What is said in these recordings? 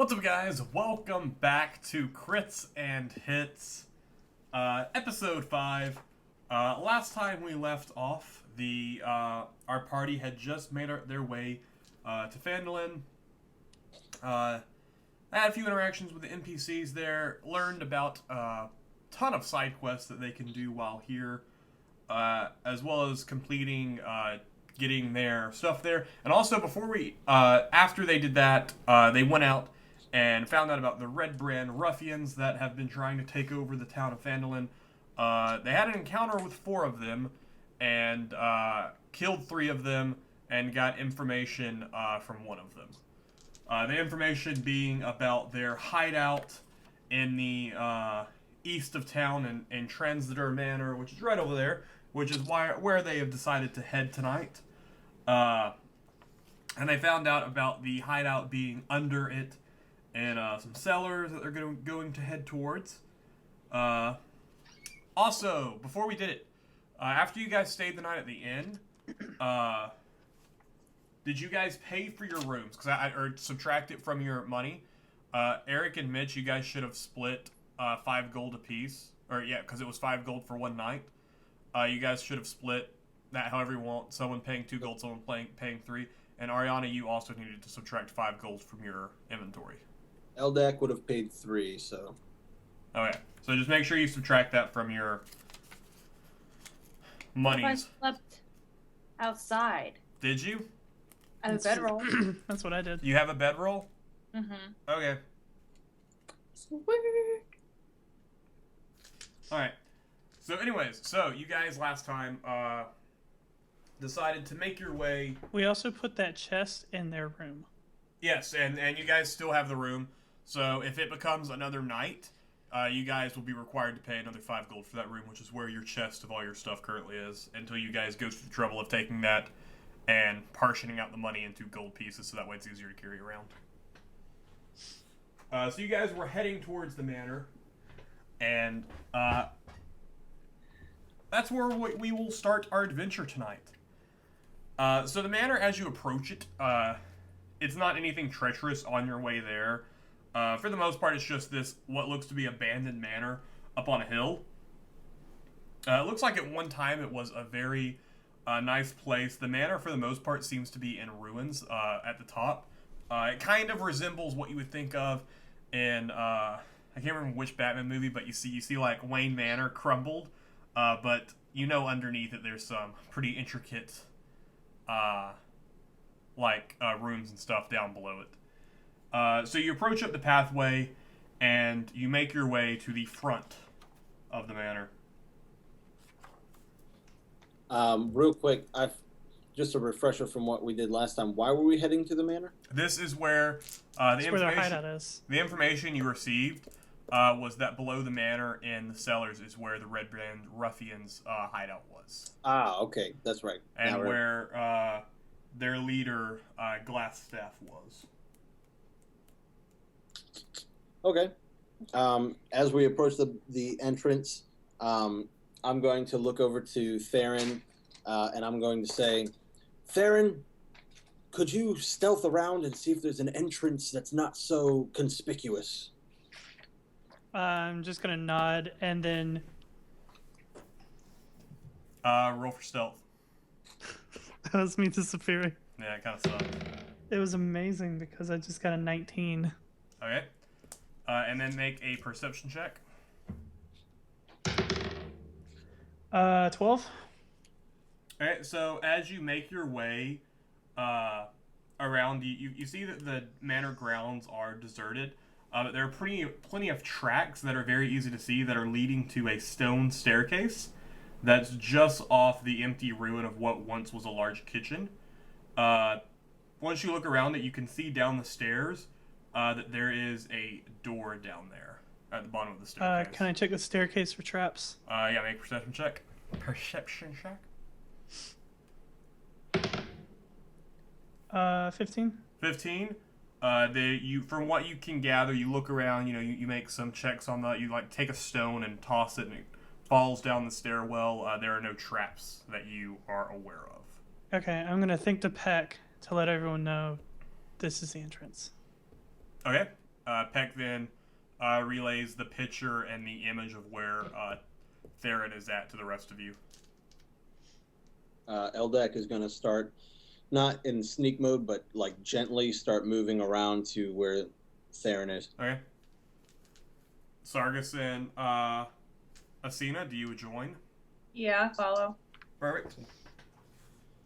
What's up, guys? Welcome back to Crits and Hits, episode 5. Last time we left off, our party had just made their way to Phandalin. I had a few interactions with the NPCs there, learned about a ton of side quests that they can do while here, as well as completing, getting their stuff there. And also, after they did that, they went out and found out about the Redbrand ruffians that have been trying to take over the town of Phandalin. They had an encounter with 4 of them, and killed 3 of them, and got information from one of them. The information being about their hideout in the east of town in Transitor Manor, which is right over there, which is where they have decided to head tonight. And they found out about the hideout being under it, and some cellars that they're going to head towards. Also, before we did it, after you guys stayed the night at the inn, did you guys pay for your rooms? Or subtract it from your money? Eric and Mitch, you guys should have split 5 gold apiece. Or yeah, because it was 5 gold for one night. You guys should have split that however you want. Someone paying 2 gold, someone paying 3. And Ariana, you also needed to subtract 5 gold from your inventory. Eldak would have paid 3, so... Okay, so just make sure you subtract that from your monies. I slept outside. Did you? I have a bedroll. That's what I did. You have a bedroll? Mm-hmm. Okay. Sweet. Alright. So anyways, you guys last time decided to make your way... We also put that chest in their room. Yes, and you guys still have the room. So if it becomes another night, you guys will be required to pay another 5 gold for that room, which is where your chest of all your stuff currently is, until you guys go through the trouble of taking that and partitioning out the money into gold pieces, so that way it's easier to carry around. So you guys were heading towards the manor, and that's where we will start our adventure tonight. So the manor, as you approach it, it's not anything treacherous on your way there. For the most part, it's just what looks to be abandoned manor up on a hill. It looks like at one time it was a very nice place. The manor, for the most part, seems to be in ruins at the top. It kind of resembles what you would think of in, I can't remember which Batman movie, but you see like Wayne Manor crumbled, but you know underneath it there's some pretty intricate rooms and stuff down below it. So you approach up the pathway, and you make your way to the front of the manor. Real quick, just a refresher from what we did last time. Why were we heading to the manor? This is where That's where their hideout is. The information you received was that below the manor in the cellars is where the Redbrand ruffians' hideout was. Ah, okay, that's right. And where their leader, Glassstaff, was. Okay. As we approach the entrance, I'm going to look over to Theron, and I'm going to say, Theron, could you stealth around and see if there's an entrance that's not so conspicuous? I'm just going to nod, and then... Roll for stealth. That was me disappearing. Yeah, it kind of sucked. It was amazing because I just got a 19. Okay. And then make a perception check. 12? Alright, so as you make your way around, you see that the manor grounds are deserted. But there are plenty of tracks that are very easy to see that are leading to a stone staircase that's just off the empty ruin of what once was a large kitchen. Once you look around it, you can see down the stairs that there is a door down there at the bottom of the staircase. Can I check the staircase for traps? Yeah, make a perception check. Perception check. 15? 15. From what you can gather, you look around, you make some checks on you take a stone and toss it, and it falls down the stairwell. There are no traps that you are aware of. Okay, I'm going to think to Peck to let everyone know this is the entrance. Okay. Peck then relays the picture and the image of where Theron is at to the rest of you. Eldek is going to start, not in sneak mode, but like gently start moving around to where Theron is. Okay. Sargus and Asina, do you join? Yeah, follow. Perfect.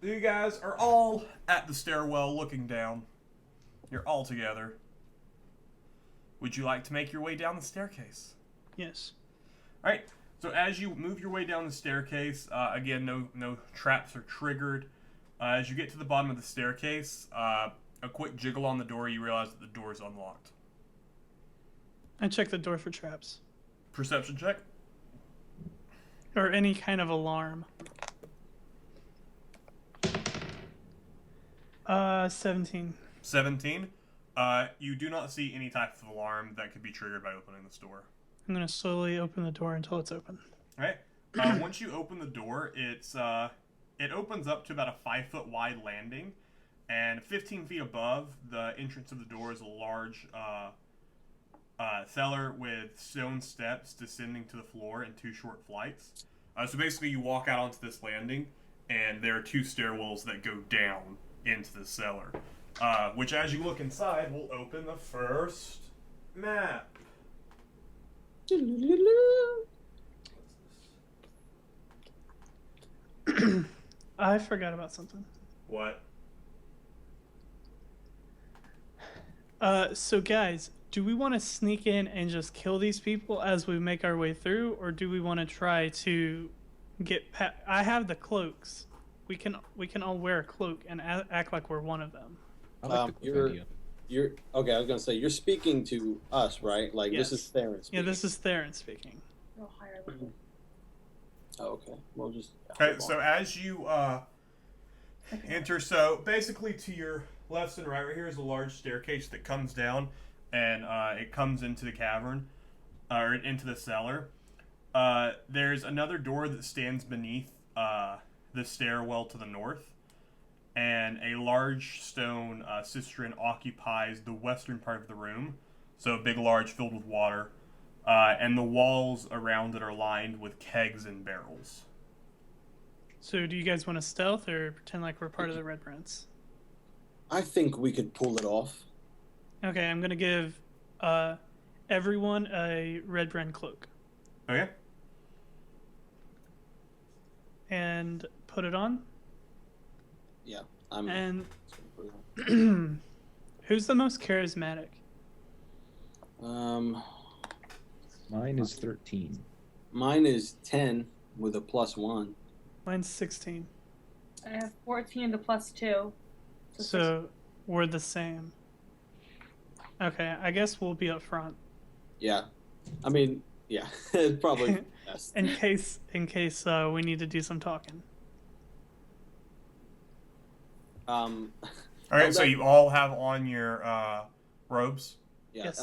You guys are all at the stairwell looking down. You're all together. Would you like to make your way down the staircase? Yes. Alright, so as you move your way down the staircase, again, no traps are triggered. As you get to the bottom of the staircase, a quick jiggle on the door, you realize that the door is unlocked. I check the door for traps. Perception check. Or any kind of alarm. 17. 17. You do not see any type of alarm that could be triggered by opening this door. I'm going to slowly open the door until it's open. Alright. Once you open the door, it opens up to about a 5-foot wide landing, and 15 feet above the entrance of the door is a large cellar with stone steps descending to the floor in 2 short flights. So basically you walk out onto this landing, and there are 2 stairwells that go down into the cellar. Which, as you look inside, will open the first map. I forgot about something. What? So guys, do we want to sneak in and just kill these people as we make our way through, or do we want to try to get I have the cloaks. We can all wear a cloak and act like we're one of them. I like the cloak idea. You're okay. I was gonna say you're speaking to us, right? Like Yes. this is Theron speaking. Yeah, this is Theron speaking. Real higher level. Oh, okay. We'll just. Okay, so as you enter, so basically to your left and right here is a large staircase that comes down, and it comes into the cavern, or into the cellar. There's another door that stands beneath the stairwell to the north, and a large stone cistern occupies the western part of the room, so big, large, filled with water, and the walls around it are lined with kegs and barrels. So do you guys want to stealth or pretend like we're part of the Redbrands? I think we could pull it off. Okay, I'm gonna give everyone a Redbrand cloak Okay. and put it on. Yeah, I'm. And who's the most charismatic? Um, Mine is 13. mine is 10 with a +1. Mine's 16. I have 14 to +2. So we're the same. Okay, I guess we'll be up front Yeah, I mean, yeah, it's probably best. in case we need to do some talking. All right, so Eldek- you all have on your robes. Yeah, Yes.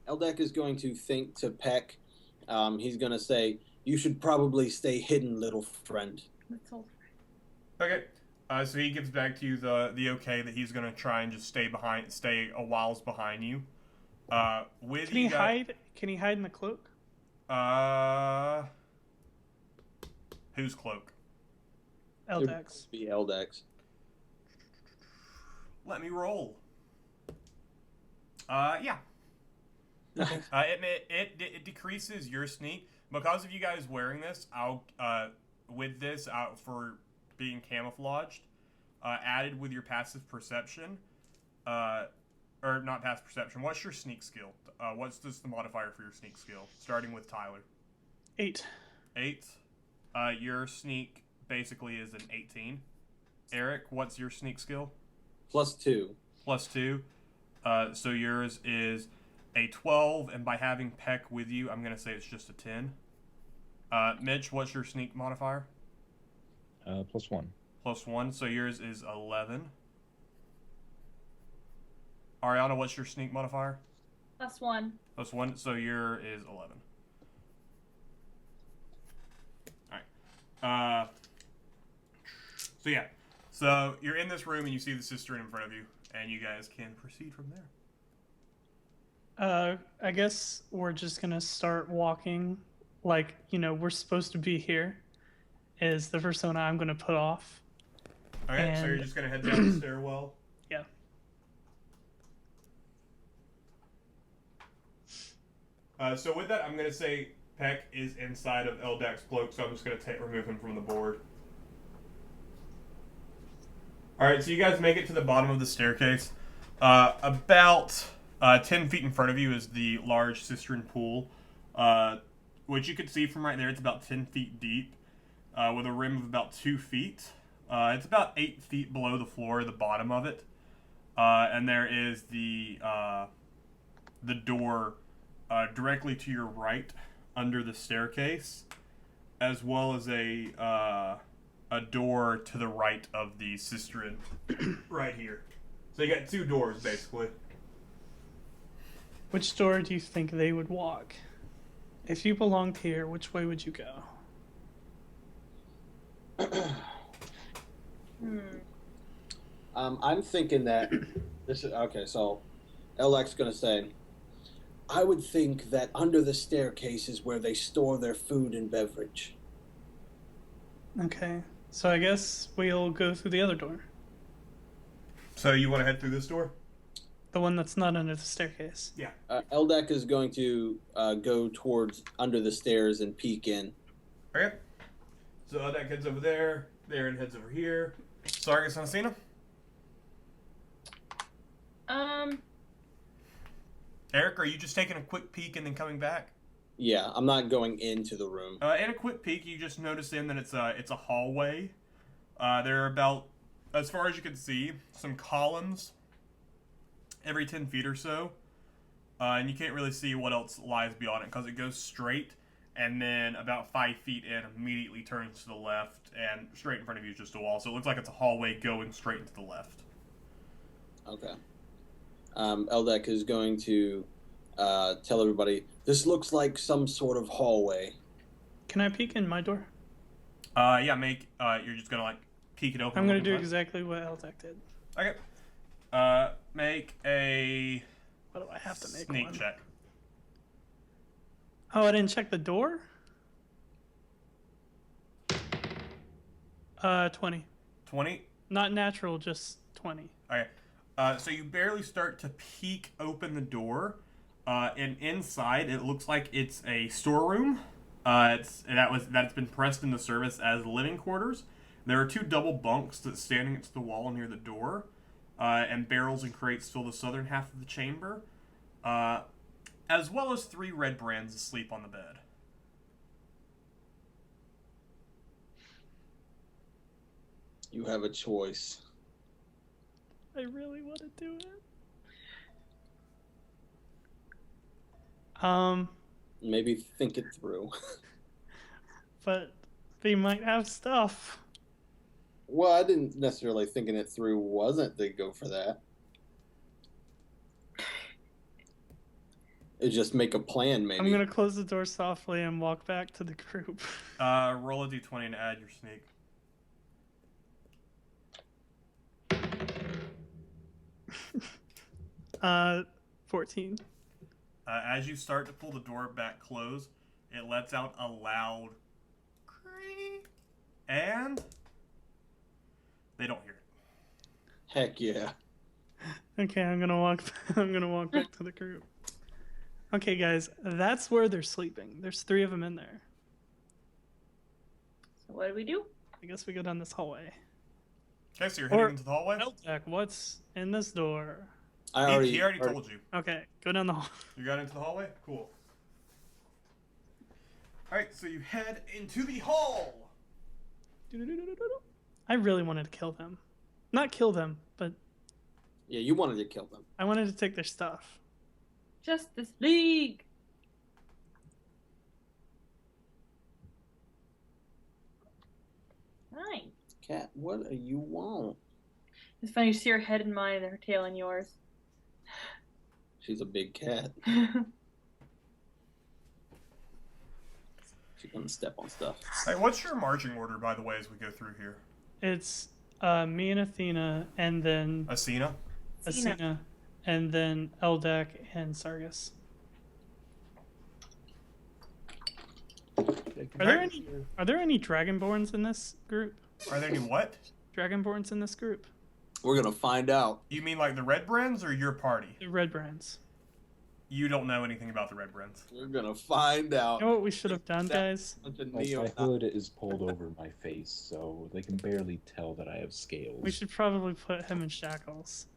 Eldek is going to think to Peck. He's going to say, "You should probably stay hidden, little friend." Little. Okay. So he gives back to you the okay that he's gonna try and just stay a whiles behind you. With Can he hide? Can he hide in the cloak? Whose cloak? Eldex. Be Eldek's. Let me roll. Yeah. It decreases your sneak because of you guys wearing this. I'll with this out for being camouflaged, added with your passive perception, or not passive perception. What's your sneak skill? What's the modifier for your sneak skill? Starting with Tyler. 8. 8. Your sneak basically is an 18. Eric, what's your sneak skill? +2. +2. So yours is a 12, and by having Peck with you, I'm gonna say it's just a 10. Mitch, what's your sneak modifier? +1. +1, so yours is 11. Ariana, what's your sneak modifier? +1. +1, so your is 11. Alright. So yeah. So you're in this room and you see the cistern in front of you, and you guys can proceed from there. I guess we're just gonna start walking. Like, we're supposed to be here. Is the persona I'm gonna put off. Okay, so you're And- just gonna head down the stairwell. Yeah. So with that, I'm gonna say Peck is inside of Eldak's cloak, so I'm just gonna remove him from the board. All right, so you guys make it to the bottom of the staircase. About 10 feet in front of you is the large cistern pool, which you can see from right there. It's about 10 feet deep, with a rim of about 2 feet. It's about 8 feet below the floor, the bottom of it, and there is the door directly to your right under the staircase, as well as a door to the right of the cistern right here. So you got 2 doors, basically. Which door do you think they would walk? If you belonged here, which way would you go? I'm thinking that this is okay. So, Eldak's gonna say, I would think that under the staircase is where they store their food and beverage. Okay. So I guess we'll go through the other door. So you want to head through this door? The one that's not under the staircase. Yeah. Eldak is going to go towards under the stairs and peek in. Okay. So Eldak heads over there. Theron heads over here. Sargus and Asina? Eric, are you just taking a quick peek and then coming back? Yeah, I'm not going into the room. In a quick peek, you just notice that it's a hallway. There are about, as far as you can see, some columns every 10 feet or so. And you can't really see what else lies beyond it because it goes straight, and then about 5 feet in, immediately turns to the left, and straight in front of you is just a wall. So it looks like it's a hallway going straight into the left. Okay. Eldak is going to tell everybody, this looks like some sort of hallway. Can I peek in my door? Yeah, you're just gonna peek it open. I'm gonna looking do for it? exactly what Eldak did. Okay. Make a What do I have to make sneak one? check. Oh, I didn't check the door? 20. 20. Not natural, just 20. Okay. So you barely start to peek open the door, and inside it looks like it's a storeroom. That's been pressed into service as living quarters. There are 2 double bunks that's standing against the wall near the door, and barrels and crates fill the southern half of the chamber, as well as 3 Redbrands asleep on the bed. You have a choice. I really want to do it. Maybe think it through. But they might have stuff. Well, I didn't necessarily thinking it through wasn't to go for that. It just make a plan, maybe. I'm gonna close the door softly and walk back to the group. Roll a d20 and add your sneak. 14. As you start to pull the door back closed, it lets out a loud creak, and they don't hear it. Heck yeah. Okay, I'm gonna walk. I'm gonna walk back to the group. Okay, guys, that's where they're sleeping. There's 3 of them in there. So what do we do? I guess we go down this hallway. Okay, so you're heading Or- into the hallway? Eldak, what's in this door? He already told you. Okay, go down the hall. You got into the hallway? Cool. Alright, so you head into the hall. I really wanted to kill them. Not kill them, but Yeah, you wanted to kill them. I wanted to take their stuff. Justice League. Nice. Cat, what do you want? It's funny, you see her head in mine and her tail in yours. She's a big cat. She's gonna step on stuff. Hey, what's your marching order, by the way, as we go through here? It's me and Athena, and then Asina? Asina, and then Eldek and Sargus. Are there any Dragonborns in this group? Are there any what? Dragonborns in this group? We're gonna find out. You mean like the Redbrands or your party? The Redbrands. You don't know anything about the Redbrands. We're gonna find out. You know what we should have done, guys? My hood is pulled over my face, so they can barely tell that I have scales. We should probably put him in shackles.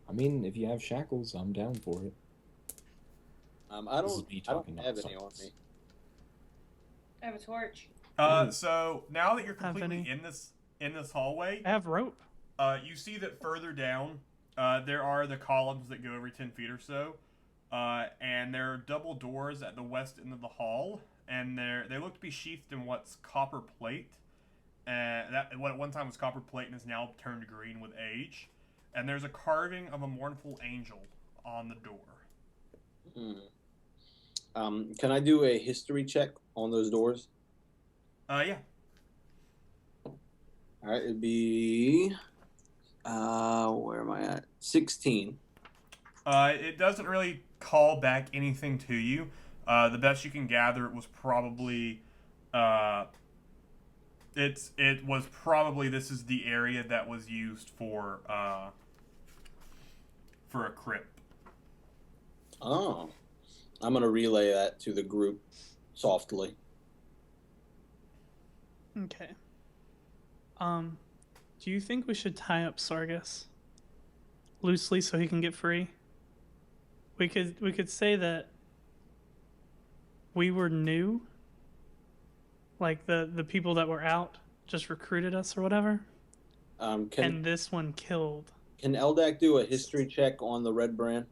I mean, if you have shackles, I'm down for it. I This is don't. me I don't talking have any on nonsense. me. I have a torch. So now that you're Have completely any? in this hallway, I have rope. you see that further down, there are the columns that go every 10 feet or so, and there are double doors at the west end of the hall, and they look to be sheathed in what's copper plate, that what at one time was copper plate and is now turned green with age, and there's a carving of a mournful angel on the door. Can I do a history check on those doors? Yeah. All right, it'd be. Where am I at? 16. It doesn't really call back anything to you. The best you can gather, it was probably, this is the area that was used for a crypt. Oh. I'm gonna relay that to the group softly. Okay. Do you think we should tie up Sargus loosely so he can get free? We could say that we were new, like the people that were out just recruited us or whatever, Can and this one killed. Eldak do a history check on the Redbrand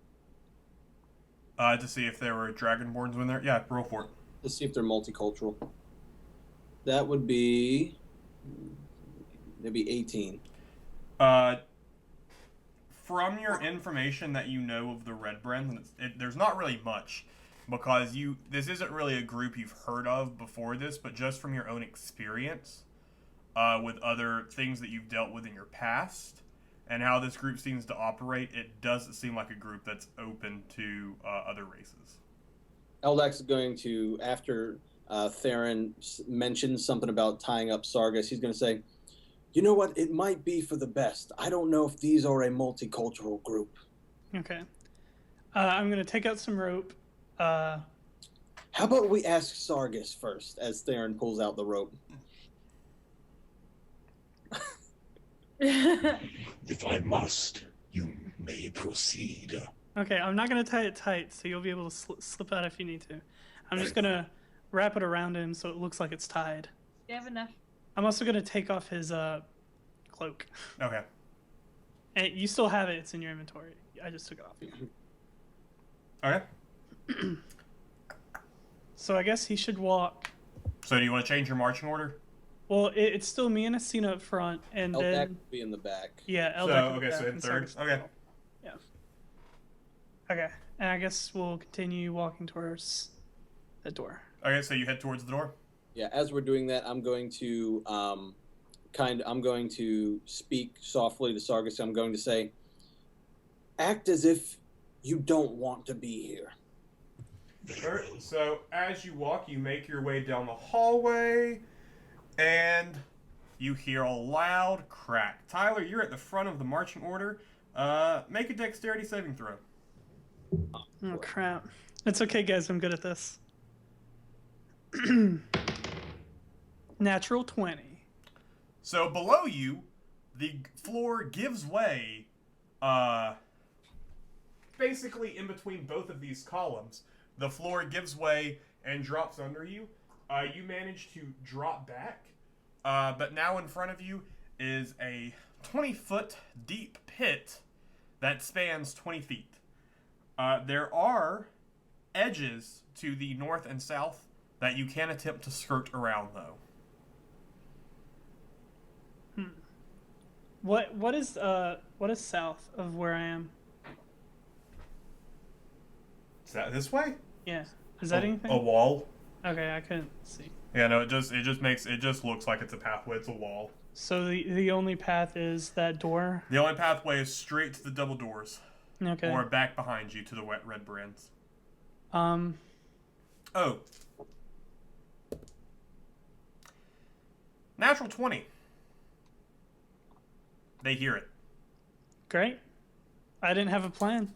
To see if there were Dragonborns in there. Yeah, roll for it. to see if they're multicultural? That would be maybe 18. From your information that you know of the Redbrand, there's not really much, because this isn't really a group you've heard of before this, but just from your own experience with other things that you've dealt with in your past, and how this group seems to operate, it doesn't seem like a group that's open to other races. Eldak's going to, after Theron mentions something about tying up Sargus, he's going to say, you know what, it might be for the best. I don't know if these are a multicultural group. Okay. I'm gonna take out some rope. How about we ask Sargus first, as Theron pulls out the rope? If I must, you may proceed. Okay, I'm not gonna tie it tight, so you'll be able to slip out if you need to. I'm just gonna wrap it around him so it looks like it's tied. Do you have enough? I'm also gonna take off his cloak. Okay. And you still have it. It's in your inventory. I just took it off you. Okay. So I guess he should walk. So do you want to change your marching order? Well, it's still me and Asina up front, and Eldak then will be in the back. yeah, So, Eldek okay, so in third. Okay. Yeah. Okay, and I guess we'll continue walking towards the door. Okay, so you head towards the door. Yeah, as we're doing that, I'm going to I'm going to speak softly to Sargus. I'm going to say, act as if you don't want to be here. Alright, so as you walk, you make your way down the hallway, and you hear a loud crack. Tyler, you're at the front of the marching order. Make a dexterity saving throw. Oh crap! It's okay, guys. I'm good at this. Natural 20. So below you, the floor gives way, basically in between both of these columns. The floor gives way and drops under you. You manage to drop back, but now in front of you is a 20-foot deep pit that spans 20 feet. There are edges to the north and south that you can attempt to skirt around, though. What is south of where I am? Is that this way? Yeah. Is that anything? A wall. Okay, I couldn't see. Yeah, no, it just looks like it's a pathway. It's a wall. So the only path is that door. The only pathway is straight to the double doors. Okay. or back behind you to the wet Redbrands. Um. Oh. Natural 20. They hear it. Great. I didn't have a plan.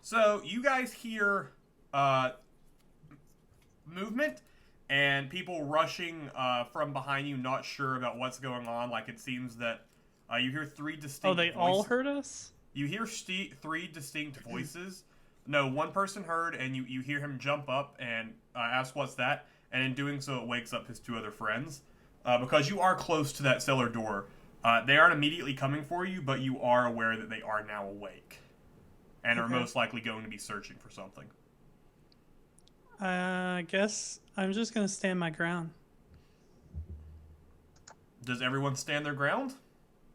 So you guys hear movement and people rushing from behind you, not sure about what's going on. Like it seems that you hear three distinct. Oh, they all voices. heard us? You hear three distinct voices. No, one person heard, and you hear him jump up and ask what's that, and in doing so, it wakes up his two other friends. Because you are close to that cellar door. They aren't immediately coming for you, but you are aware that they are now awake. And are most likely going to be searching for something. I guess I'm just going to stand my ground. Does everyone stand their ground?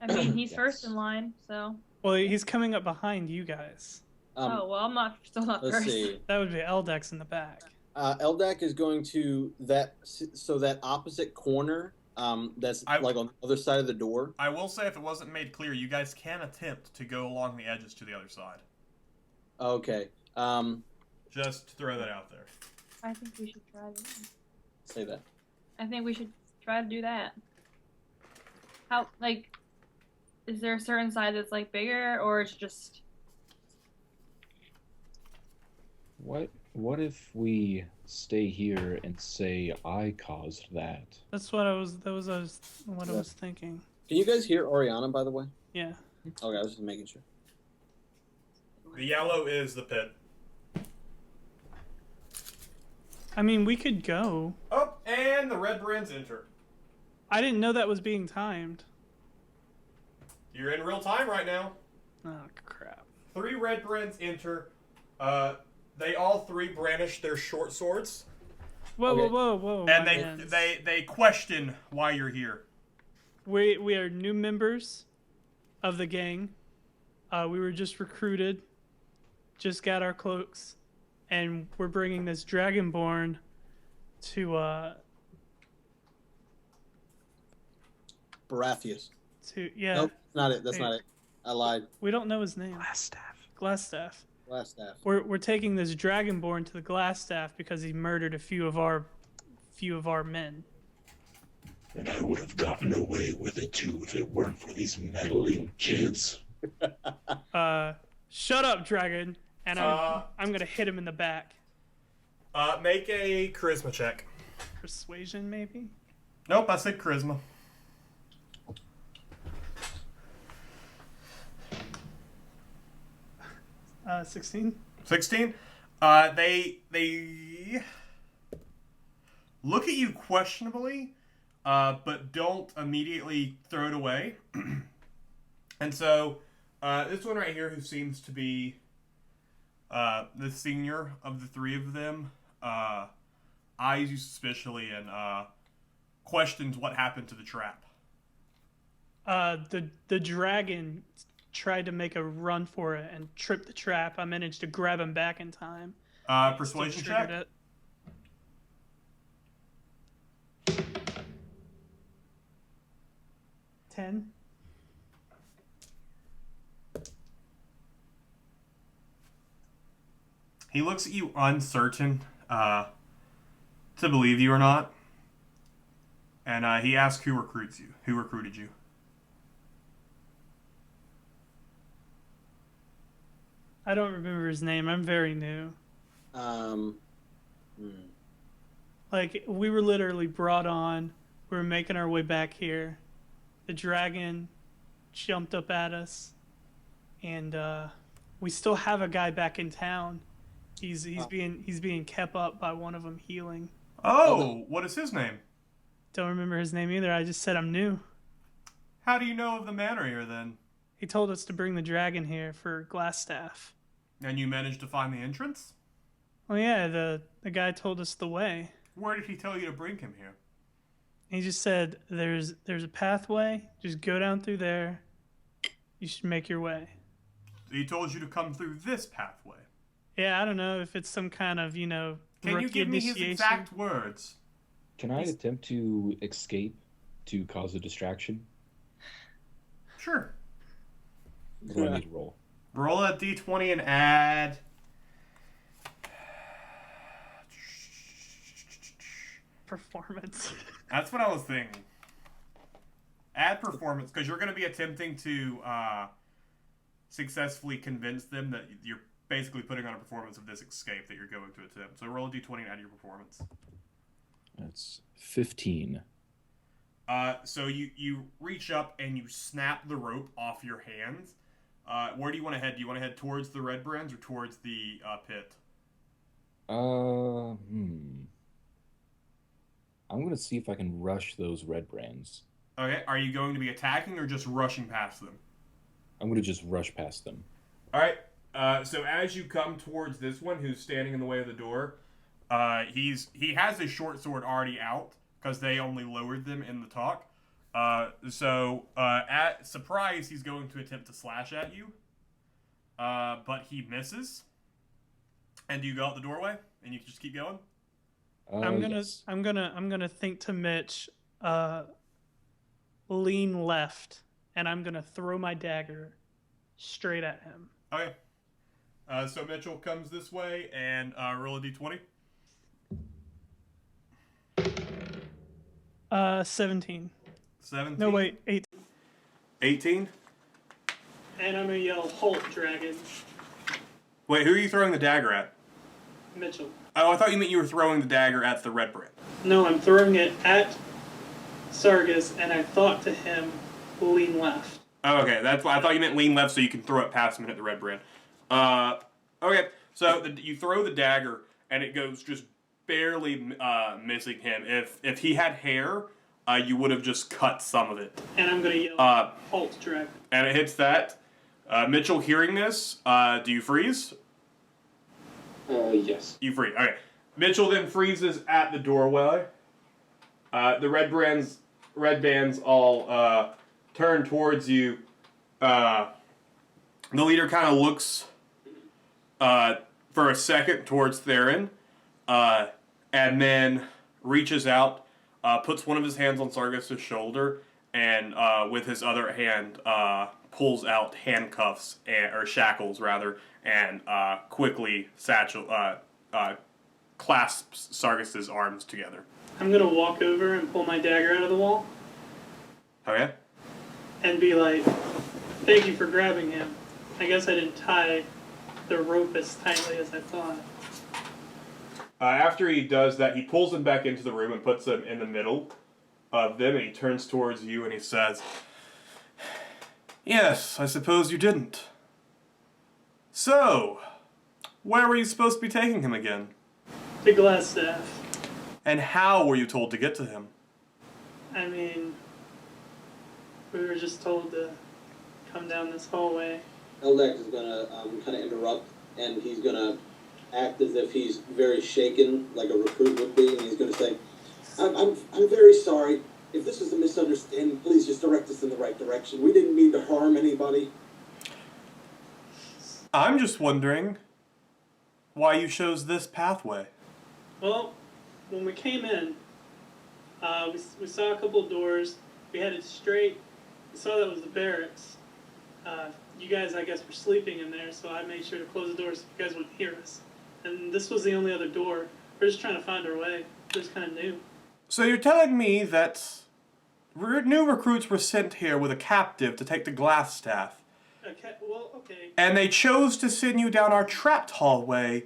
I mean, he's Yes. first in line, so. Well, he's coming up behind you guys. Oh well, I'm still not Let's first. see. That would be Eldex in the back. Eldak is going to that opposite corner. That's like on the other side of the door. I will say, if it wasn't made clear, you guys can attempt to go along the edges to the other side. Okay. Just to throw that out there. I think we should try that. Say that. I think we should try to do that. How, like, is there a certain side that's, like, bigger, or it's just... What if we stay here and say I caused that? That's what I was thinking. Can you guys hear Oriana, by the way? Yeah. Okay, I was just making sure. The yellow is the pit. I mean, we could go. Oh, and the Redbrands enter. I didn't know that was being timed. You're in real time right now. Oh, crap. 3 Redbrands enter. They all 3 brandish their short swords. Whoa, Okay. whoa. And my hands. they question why you're here. We are new members of the gang. We were just recruited. Just got our cloaks. And we're bringing this Dragonborn to Baratheus. yeah. Nope, not it. That's Hey. not it. I lied. We don't know his name. Glassstaff. Last staff. We're taking this Dragonborn to the Glassstaff because he murdered a few of our men. And I would have gotten away with it too if it weren't for these meddling kids. Shut up, Dragon, and I'm gonna hit him in the back. Make a charisma check. Persuasion, maybe. Nope, I said charisma. 16. 16. They look at you questionably, but don't immediately throw it away. And so, this one right here, who seems to be the senior of the 3 of them, eyes you suspiciously and questions what happened to the trap. The dragon tried to make a run for it and tripped the trap. I managed to grab him back in time. Persuasion Still check. triggered it. 10. He looks at you uncertain to believe you or not. And he asks who recruited you. I don't remember his name. I'm very new. Like, we were literally brought on. We were making our way back here. The dragon jumped up at us. And we still have a guy back in town. He's being kept up by one of them healing. Oh, what is his name? Don't remember his name either. I just said I'm new. How do you know of the manor here then? He told us to bring the dragon here for Glassstaff. And you managed to find the entrance? Oh yeah, the guy told us the way. Where did he tell you to bring him here? He just said there's a pathway. Just go down through there. You should make your way. He told you to come through this pathway. Yeah, I don't know if it's some kind of, Can rookie you give me his initiation. exact words? Can I attempt to escape to cause a distraction? Sure. What do I need to roll? Roll a d20 and add. Performance. That's what I was thinking. Add performance, because you're going to be attempting to successfully convince them that you're basically putting on a performance of this escape that you're going to attempt. So roll a d20 and add your performance. That's 15. So you reach up and you snap the rope off your hands. Where do you want to head? Do you want to head towards the Redbrands or towards the pit? I'm going to see if I can rush those Redbrands. Okay, are you going to be attacking or just rushing past them? I'm going to just rush past them. All right. So as you come towards this one who's standing in the way of the door, he has his short sword already out because they only lowered them in the talk. So at surprise, he's going to attempt to slash at you, but he misses. And do you go out the doorway and you just keep going? Yes. I'm gonna think to Mitch, lean left, and I'm gonna throw my dagger straight at him. Okay. So Mitchell comes this way and roll a d20. 17. 17. No, wait, 18. 18. And I'm gonna yell, "Halt, dragon!" Wait, who are you throwing the dagger at? Mitchell. Oh, I thought you meant you were throwing the dagger at the Redbrand. No, I'm throwing it at Sargus, and I thought to him, lean left. Oh, okay. That's why I thought you meant lean left so you can throw it past him and hit the Redbrand. Okay. So you throw the dagger and it goes just barely missing him. If he had hair, you would have just cut some of it. And I'm gonna yell, "Halt, dragon!" And it hits that. Mitchell, hearing this, do you freeze? Yes. You freeze. Okay. Mitchell then freezes at the doorway. The red bands all turn towards you. The leader kind of looks for a second towards Theron, and then reaches out, puts one of his hands on Sargus' shoulder, and with his other hand pulls out handcuffs, or shackles rather, and quickly clasps Sargus' arms together. I'm gonna walk over and pull my dagger out of the wall Okay? and be like, "Thank you for grabbing him. I guess I didn't tie the rope as tightly as I thought." After he does that, he pulls him back into the room and puts him in the middle of them, and he turns towards you and he says, "Yes, I suppose you didn't. So, where were you supposed to be taking him again? The glass staff. And how were you told to get to him?" I mean, we were just told to come down this hallway. Eldex is gonna kind of interrupt, and he's gonna act as if he's very shaken, like a recruit would be, and he's gonna say, I'm very sorry. If this is a misunderstanding, please just direct us in the right direction. We didn't mean to harm anybody." I'm just wondering why you chose this pathway. Well, when we came in, we saw a couple of doors. We headed straight. We saw that was the barracks. You guys, I guess, were sleeping in there, so I made sure to close the doors so you guys wouldn't hear us. And this was the only other door. We're just trying to find our way. It was kind of new. So you're telling me that new recruits were sent here with a captive to take the glass staff, Okay, well, okay. and they chose to send you down our trapped hallway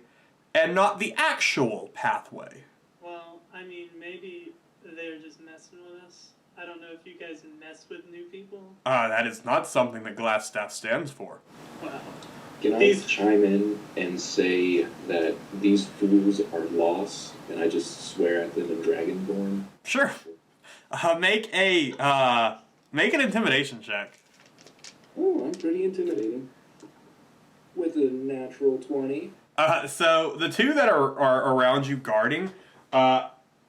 and not the actual pathway. Well, I mean, maybe they're just messing with us. I don't know if you guys mess with new people. That is not something that glass staff stands for. Wow. Can I chime in and say that these fools are lost, and I just swear at them in Dragonborn? Sure. Make an intimidation check. Oh, I'm pretty intimidating. With a natural 20. So the two that are around you guarding,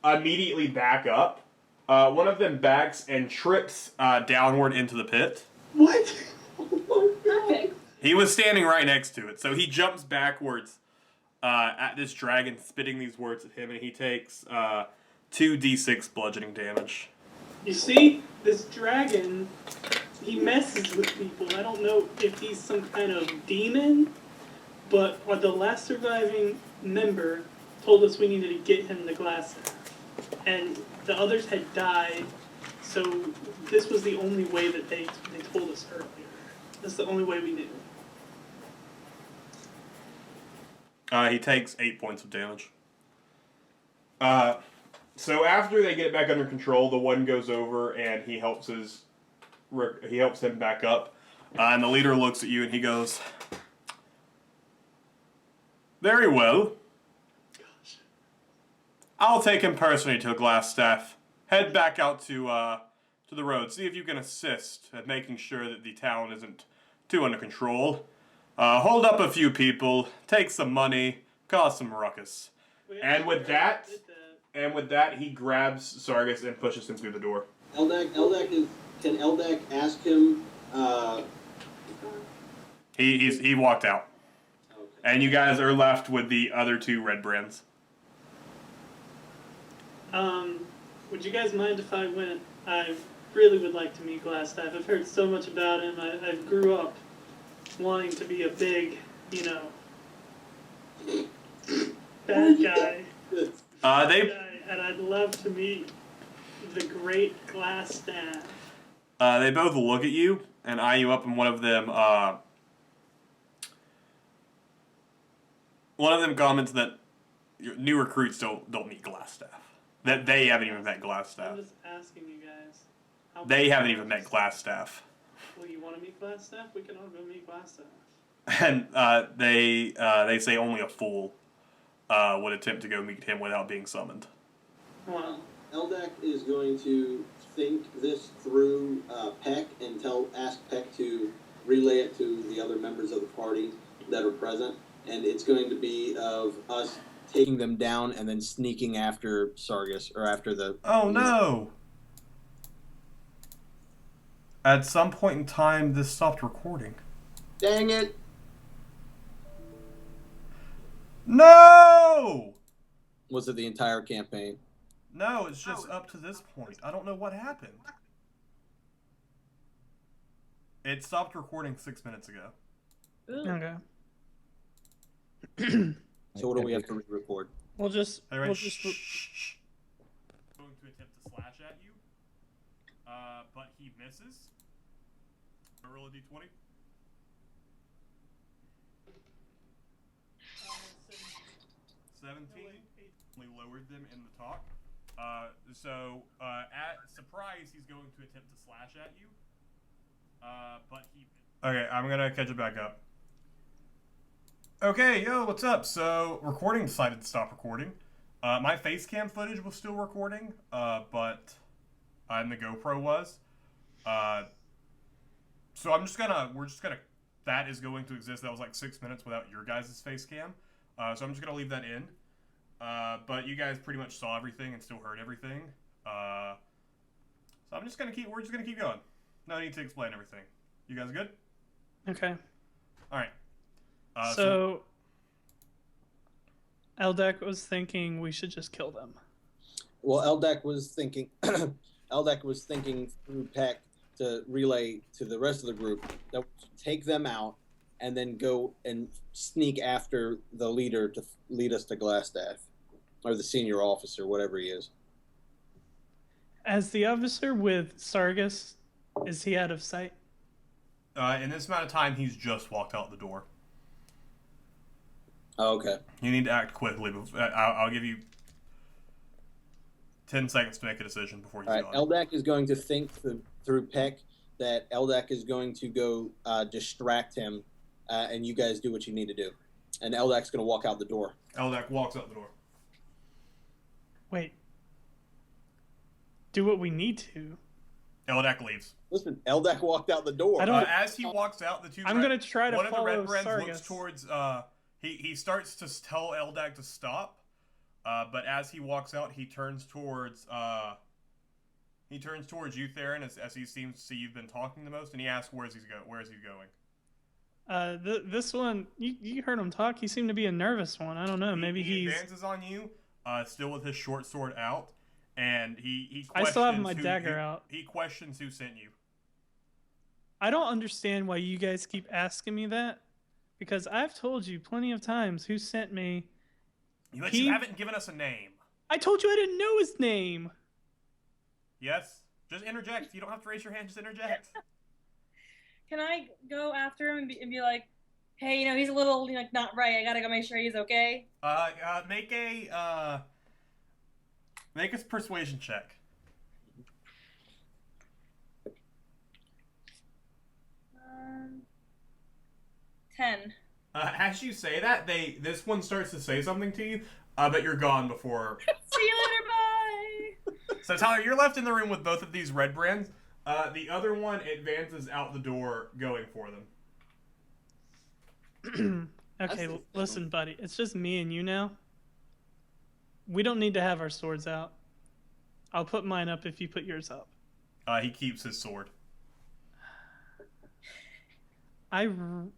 immediately back up. One of them backs and trips downward into the pit. What? Perfect. He was standing right next to it, so he jumps backwards at this dragon, spitting these words at him, and he takes 2d6 bludgeoning damage. You see, this dragon he messes with people. I don't know if he's some kind of demon, but the last surviving member told us we needed to get him the glass staff. And the others had died, so this was the only way that they told us earlier. That's the only way we knew. He takes 8 points of damage. So after they get it back under control, the one goes over and he helps him back up. And the leader looks at you and he goes, "Very well. I'll take him personally to a glass staff. Head back out to the road. See if you can assist at making sure that the town isn't too under control. Hold up a few people, take some money, cause some ruckus." And with that, he grabs Sargus and pushes him through the door. Can Eldak ask him? He walked out, Okay. and you guys are left with the other two Redbrands. Would you guys mind if I went? I really would like to meet Glassstaff. I've heard so much about him. I grew up wanting to be a big, bad guy. And I'd love to meet the great Glassstaff. They both look at you and eye you up, and one of them comments that new recruits don't meet Glassstaff. That they haven't even met Glassstaff. I'm just asking you guys. They haven't even met Glassstaff. Well, you want to meet Glassstaff? We can all go meet Glassstaff. And they say only a fool would attempt to go meet him without being summoned. Wow. Eldak is going to think this through Peck and ask Peck to relay it to the other members of the party that are present, and it's going to be of us taking them down and then sneaking after Sargus, or after the... Oh no! At some point in time, this stopped recording. Dang it! No! Was it the entire campaign? No, it's just up to this point. I don't know what happened. It stopped recording 6 minutes ago. Okay. So what do we have to re-record? We'll just. Going We'll to just. attempt to slash at you, but he misses. Roll a d20. 17. We lowered them in the talk. At surprise, he's going to attempt to slash at you. But he. Okay, I'm gonna catch it back up. Okay, yo, what's up? So, recording decided to stop recording. My face cam footage was still recording, and the GoPro was. So we're just gonna, that is going to exist. That was like 6 minutes without your guys' face cam. So I'm just gonna leave that in. But you guys pretty much saw everything and still heard everything. So we're just gonna keep going. No need to explain everything. You guys good? Okay. Alright. So Eldak was thinking we should just kill them. Well, Eldak was thinking through Peck to relay to the rest of the group that we should take them out and then go and sneak after the leader to lead us to Glassstaff, or the senior officer, whatever he is. As the officer with Sargus, is he out of sight? In this amount of time, he's just walked out the door. Oh, okay. You need to act quickly. I'll give you 10 seconds to make a decision before he's All gone. right. Eldak is going to think through Peck that Eldak is going to go distract him, and you guys do what you need to do. And Eldak's going to walk out the door. Eldak walks out the door. Wait. Do what we need to. Eldak leaves. Listen, Eldak walked out the door. As he walks out, the two. I'm gonna try to one follow of the Red Brands Sargus. looks towards. He starts to tell Eldak to stop, but as he walks out, he turns towards you, Theron, as he seems to see you've been talking the most, and he asks where is he going. This one, you heard him talk. He seemed to be a nervous one. I don't know. Maybe he he's. advances on you, still with his short sword out, and he I still have my questions dagger out. He questions who sent you. I don't understand why you guys keep asking me that, because I've told you plenty of times who sent me. But you haven't given us a name. I told you I didn't know his name. Yes? Just interject. You don't have to raise your hand, just interject. Can I go after him and be like, hey, he's a little like not right. I gotta go make sure he's okay. Make a persuasion check. 10. As you say that, this one starts to say something to you, but you're gone before. See you later, bye! So Tyler, you're left in the room with both of these Redbrands. The other one advances out the door, going for them. Okay, listen, buddy. It's just me and you now. We don't need to have our swords out. I'll put mine up if you put yours up. He keeps his sword. Are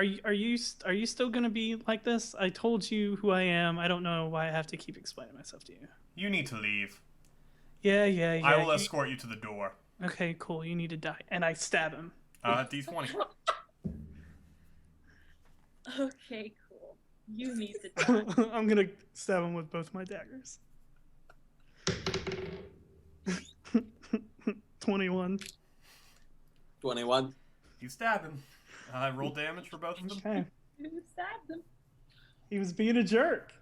you still gonna be like this? I told you who I am. I don't know why I have to keep explaining myself to you. You need to leave. Yeah. I will escort you to the door. Okay, cool. You need to die, and I stab him. D20. Okay, cool. You need to die. I'm gonna stab him with both my daggers. 21. 21. You stab him. Roll damage for both of them. Okay. You stabbed him. He was being a jerk.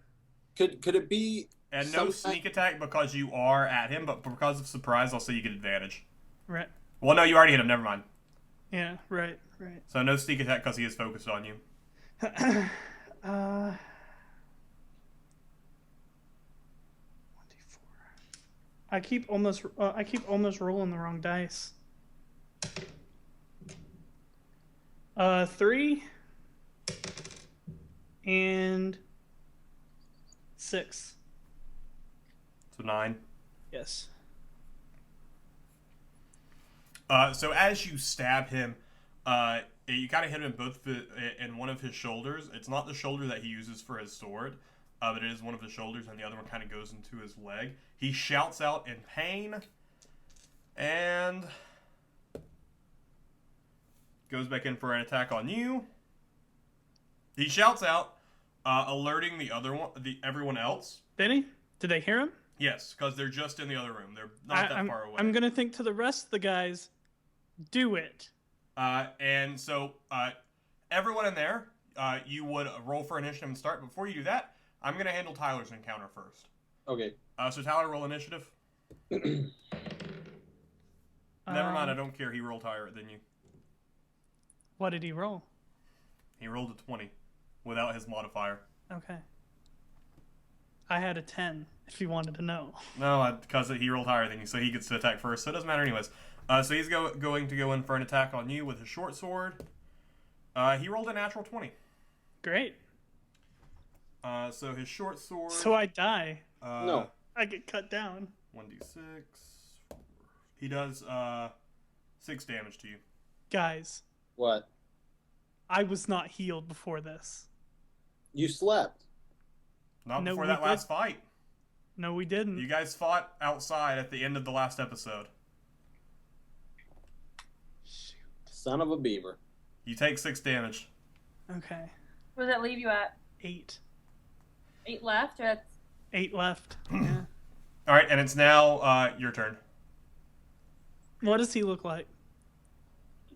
Could it be? And no sneak attack because you are at him, but because of surprise, I'll say you get advantage. Right. Well, no, you already hit him. Never mind. Yeah. Right. So no sneak attack because he is focused on you. 1d4. I keep almost rolling the wrong dice. 3 and 6. So 9. Yes. So as you stab him, you kind of hit him in one of his shoulders. It's not the shoulder that he uses for his sword, but it is one of his shoulders, and the other one kind of goes into his leg. He shouts out in pain, and goes back in for an attack on you. He shouts out, alerting everyone else. Did he? Did they hear him? Yes, because they're just in the other room. They're not that far away. I'm gonna think to the rest of the guys, do it. And so, everyone in there, you would roll for initiative and start. Before you do that, I'm gonna handle Tyler's encounter first. Okay. So Tyler, roll initiative. Never mind, I don't care. He rolled higher than you. What did he roll? He rolled a 20 without his modifier. Okay. I had a 10, if you wanted to know. No, because he rolled higher than you, so he gets to attack first, so it doesn't matter anyways. So he's going to go in for an attack on you with his short sword. He rolled a natural 20. Great. So his short sword... So I die. No. I get cut down. 1d6. He does 6 damage to you. Guys. What? I was not healed before this. You slept. Not No, before we that last did. fight. No, we didn't. You guys fought outside at the end of the last episode. Shoot. Son of a beaver. You take 6 damage. Okay. What does that leave you at? 8. 8 left? Or that's... 8 left. Yeah. Alright, and it's now your turn. What does he look like?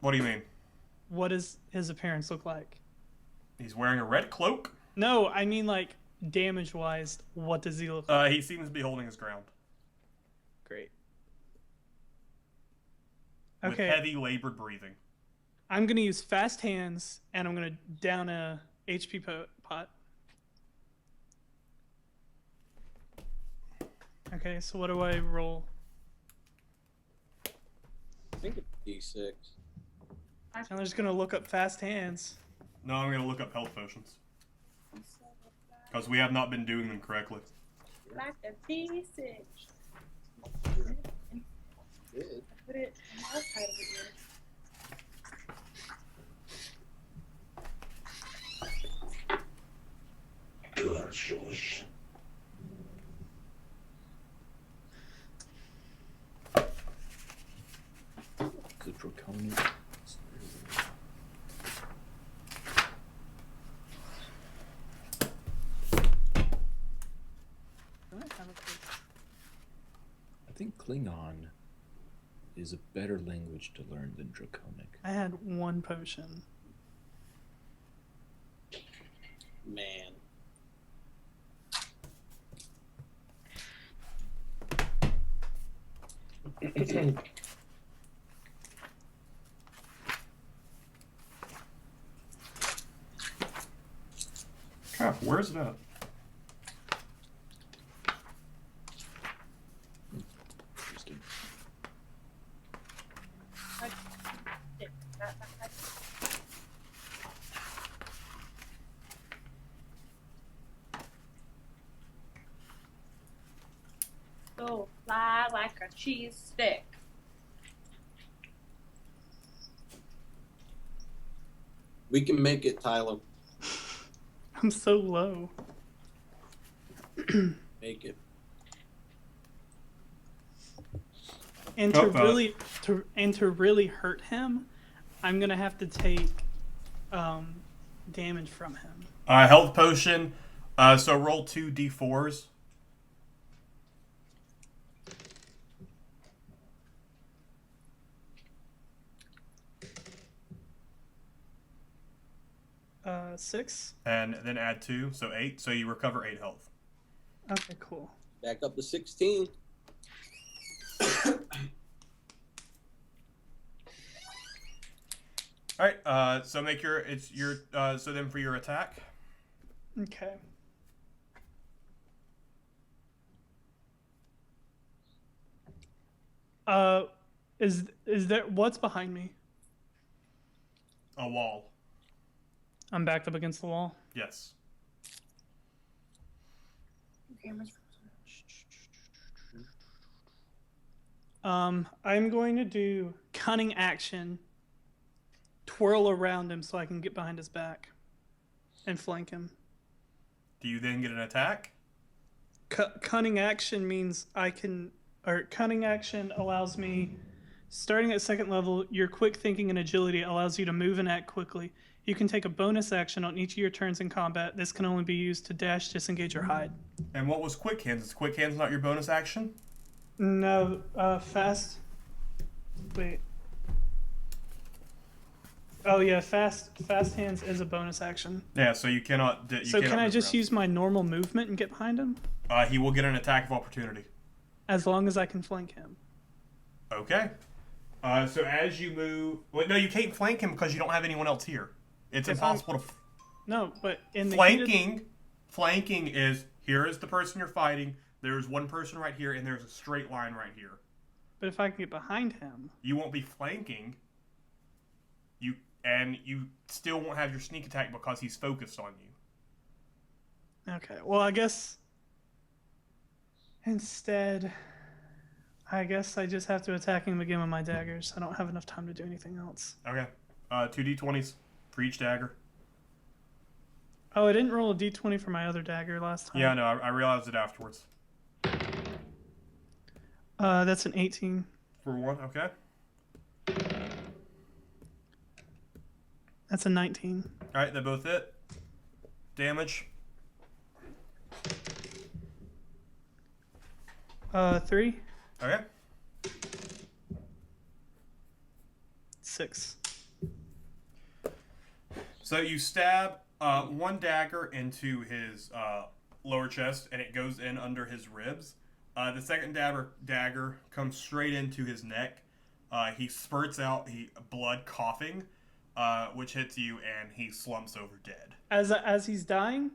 What do you mean? What does his appearance look like? He's wearing a red cloak. No, I mean like damage-wise, what does he look like? He seems to be holding his ground. Great. With Okay. heavy, labored breathing. I'm going to use fast hands, and I'm going to down a HP pot. Okay, so what do I roll? I think it's D6. I'm just going to look up fast hands. No, I'm going to look up health potions. Because we have not been doing them correctly. Like a D6. Good. Put it outside of it. Good choice. The draconic Do I have a potion? I think Klingon is a better language to learn than Draconic. I had one potion. Man. Crap, where's it at? Interesting. So fly like a cheese stick. We can make it, Tyler. I'm so low. Make it. And to really hurt him, I'm gonna have to take damage from him. Health potion. So roll 2 d4s. Uh, 6. And then add 2, so 8. So you recover 8 health. Okay, cool. Back up to 16. All right. So make your so then for your attack. Okay. Is there what's behind me? A wall. I'm backed up against the wall. Yes. I'm going to do cunning action, twirl around him so I can get behind his back and flank him. Do you then get an attack? Cunning action means cunning action allows me, starting at 2nd level, your quick thinking and agility allows you to move and act quickly. You can take a bonus action on each of your turns in combat. This can only be used to dash, disengage, or hide. And what was quick hands? Is quick hands not your bonus action? No, fast. Wait. Oh yeah, fast hands is a bonus action. Yeah, so you cannot. So can I just use my normal movement and get behind him? He will get an attack of opportunity. As long as I can flank him. Okay. So as you move, well, no, you can't flank him because you don't have anyone else here. It's impossible to. No, but in the flanking is here is the person you're fighting. There's one person right here, and there's a straight line right here. But if I can get behind him, you won't be flanking. You still won't have your sneak attack because he's focused on you. Okay. Well, I guess instead, I just have to attack him again with my daggers. I don't have enough time to do anything else. Okay. 2 d20s for each dagger. Oh, I didn't roll a d20 for my other dagger last time. Yeah, no, I realized it afterwards. That's an 18. For one, okay. That's a 19. All right, they both hit. Damage. 3. Okay. 6. So you stab one dagger into his lower chest, and it goes in under his ribs. The second dagger comes straight into his neck. He spurts out blood, coughing, which hits you, and he slumps over dead. As he's dying,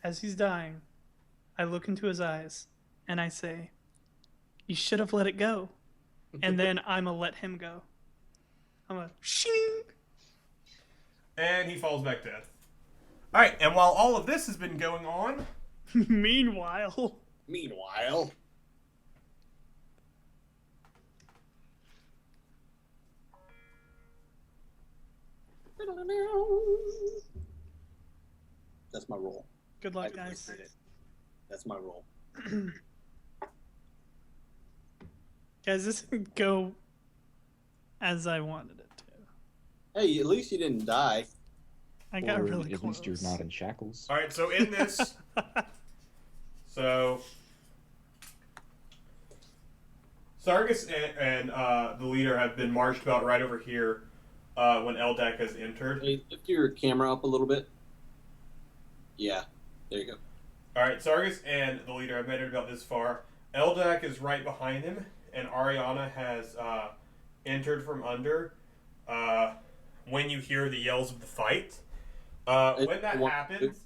I look into his eyes, and I say, "You should have let it go." And then I'm gonna let him go. I'm a shing. And he falls back dead. All right, and while all of this has been going on, Meanwhile, that's my roll. good luck, guys. That's my roll. Guys, this didn't go as I wanted it to. Hey, at least you didn't die. I got Or really at close. least you're not in shackles. all right. So in this, So, Sargus and the leader have been marched about right over here when Eldak has entered. Hey, lift your camera up a little bit. Yeah, there you go. Alright, Sargus and the leader have made it about this far. Eldak is right behind him, and Ariana has entered from under when you hear the yells of the fight. When that happens,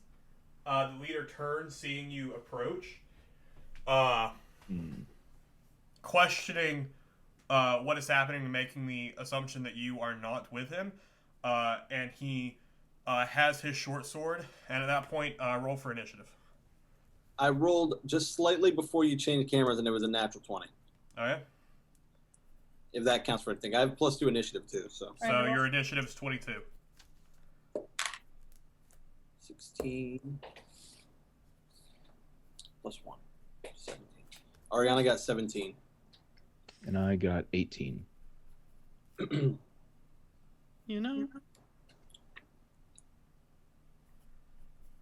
the leader turns, seeing you approach, questioning what is happening and making the assumption that you are not with him. And he has his short sword, and at that point, roll for initiative. I rolled just slightly before you changed cameras, and it was a natural 20. Oh, yeah? If that counts for anything. I have +2 initiative, too, so. So your initiative is 22. 16. +1. 17. Ariana got 17. And I got 18. You know?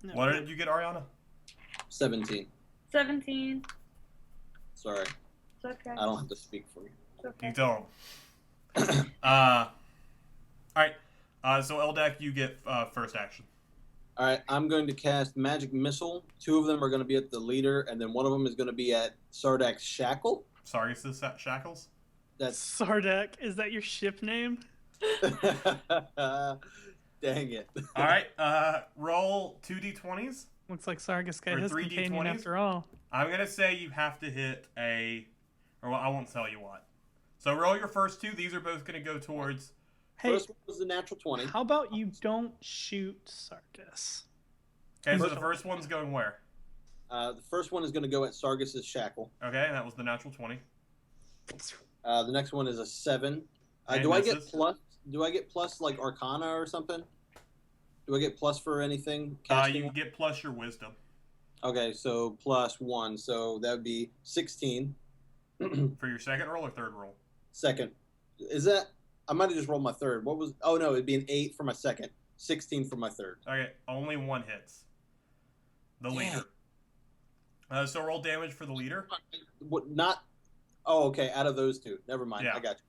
No. What did you get, Ariana? 17. 17. Sorry. It's okay. I don't have to speak for you. It's okay. You don't. Alright. So Eldak, you get first action. Alright, I'm going to cast Magic Missile. 2 of them are going to be at the leader, and then 1 of them is going to be at Sardak's Shackle. Sargus' shackles? That's Sardak, is that your ship name? Dang it. Alright, roll 2d20s. Looks like Sargus got Or his 3D20s? companion after all. I'm going to say you have to hit or well, I won't tell you what. So roll your first 2. These are both going to go towards... Hey, First one was the natural 20. how about you don't shoot Sargus? Okay, so the first one's going where? The first one is going to go at Sargus' Shackle. Okay, that was the natural 20. The next one is a 7. And Do I get misses. plus? Do I get plus like Arcana or something? Do I get plus for anything? You casting? get plus your wisdom. Okay, so +1, so that would be 16. For your second roll or third roll? Second, is that? I might have just rolled my third. What was? Oh no, it'd be an 8 for my second, 16 for my third. Okay, only 1 hits. The leader. So roll damage for the leader. What? Not. Oh, okay. Out of those 2, never mind. Yeah. I got you.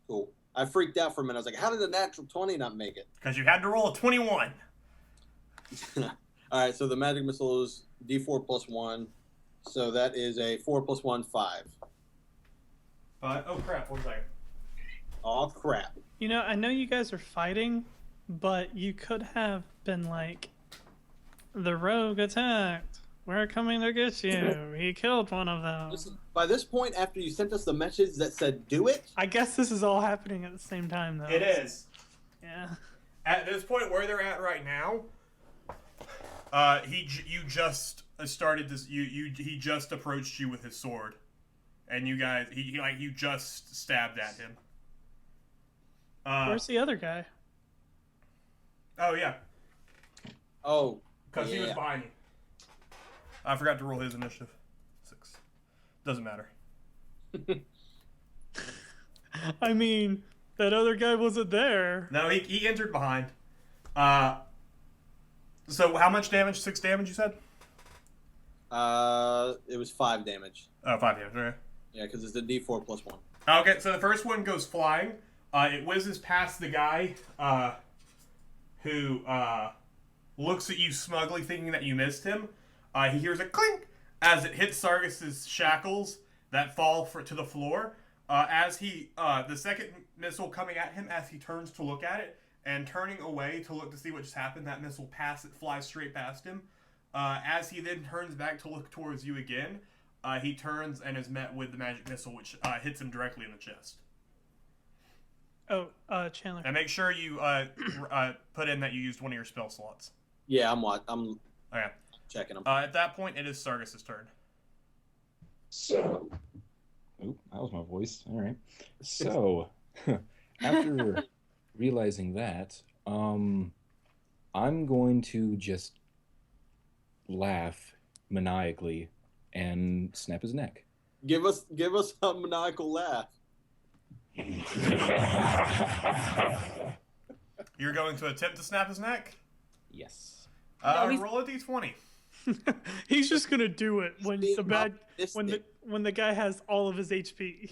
Cool. I freaked out for a minute. I was like, "How did a natural 20 not make it?" Because you had to roll a 21. All right. So the magic missile is D4 +1. So that is a 4 + 1, 5. Oh crap, 1 second. Oh crap. You know, I know you guys are fighting, but you could have been like, the rogue attacked. We're coming to get you. He killed one of them. Listen, by this point, after you sent us the message that said "do it," I guess this is all happening at the same time, though. It is. Yeah. At this point, where they're at right now, you just started this. He just approached you with his sword, and you guys, you just stabbed at him. Where's the other guy? Oh yeah, oh, because he was yeah. behind you. I forgot to roll his initiative. 6. Doesn't matter. I mean, that other guy wasn't there. No, he entered behind. So how much damage? 6 damage, you said? It was 5 damage. Oh, 5 damage. Okay. Yeah, because it's the D4 +1. Okay, so the first one goes flying. It whizzes past the guy who looks at you smugly, thinking that you missed him. He hears a clink as it hits Sargus' shackles that fall to the floor. As the second missile coming at him, as he turns to look at it and turning away to look to see what just happened, that missile flies straight past him. As he then turns back to look towards you again, he turns and is met with the magic missile, which hits him directly in the chest. Oh, Chandler. And make sure you put in that you used one of your spell slots. Yeah, I'm Okay. checking them. At that point, it is Sargus' turn. So, Oh, that was my voice. All right. So, after realizing that, I'm going to just laugh maniacally and snap his neck. Give us a maniacal laugh. You're going to attempt to snap his neck? Yes. No, he's- Roll a d20. He's just gonna do it when Being the bad optimistic. when the guy has all of his HP.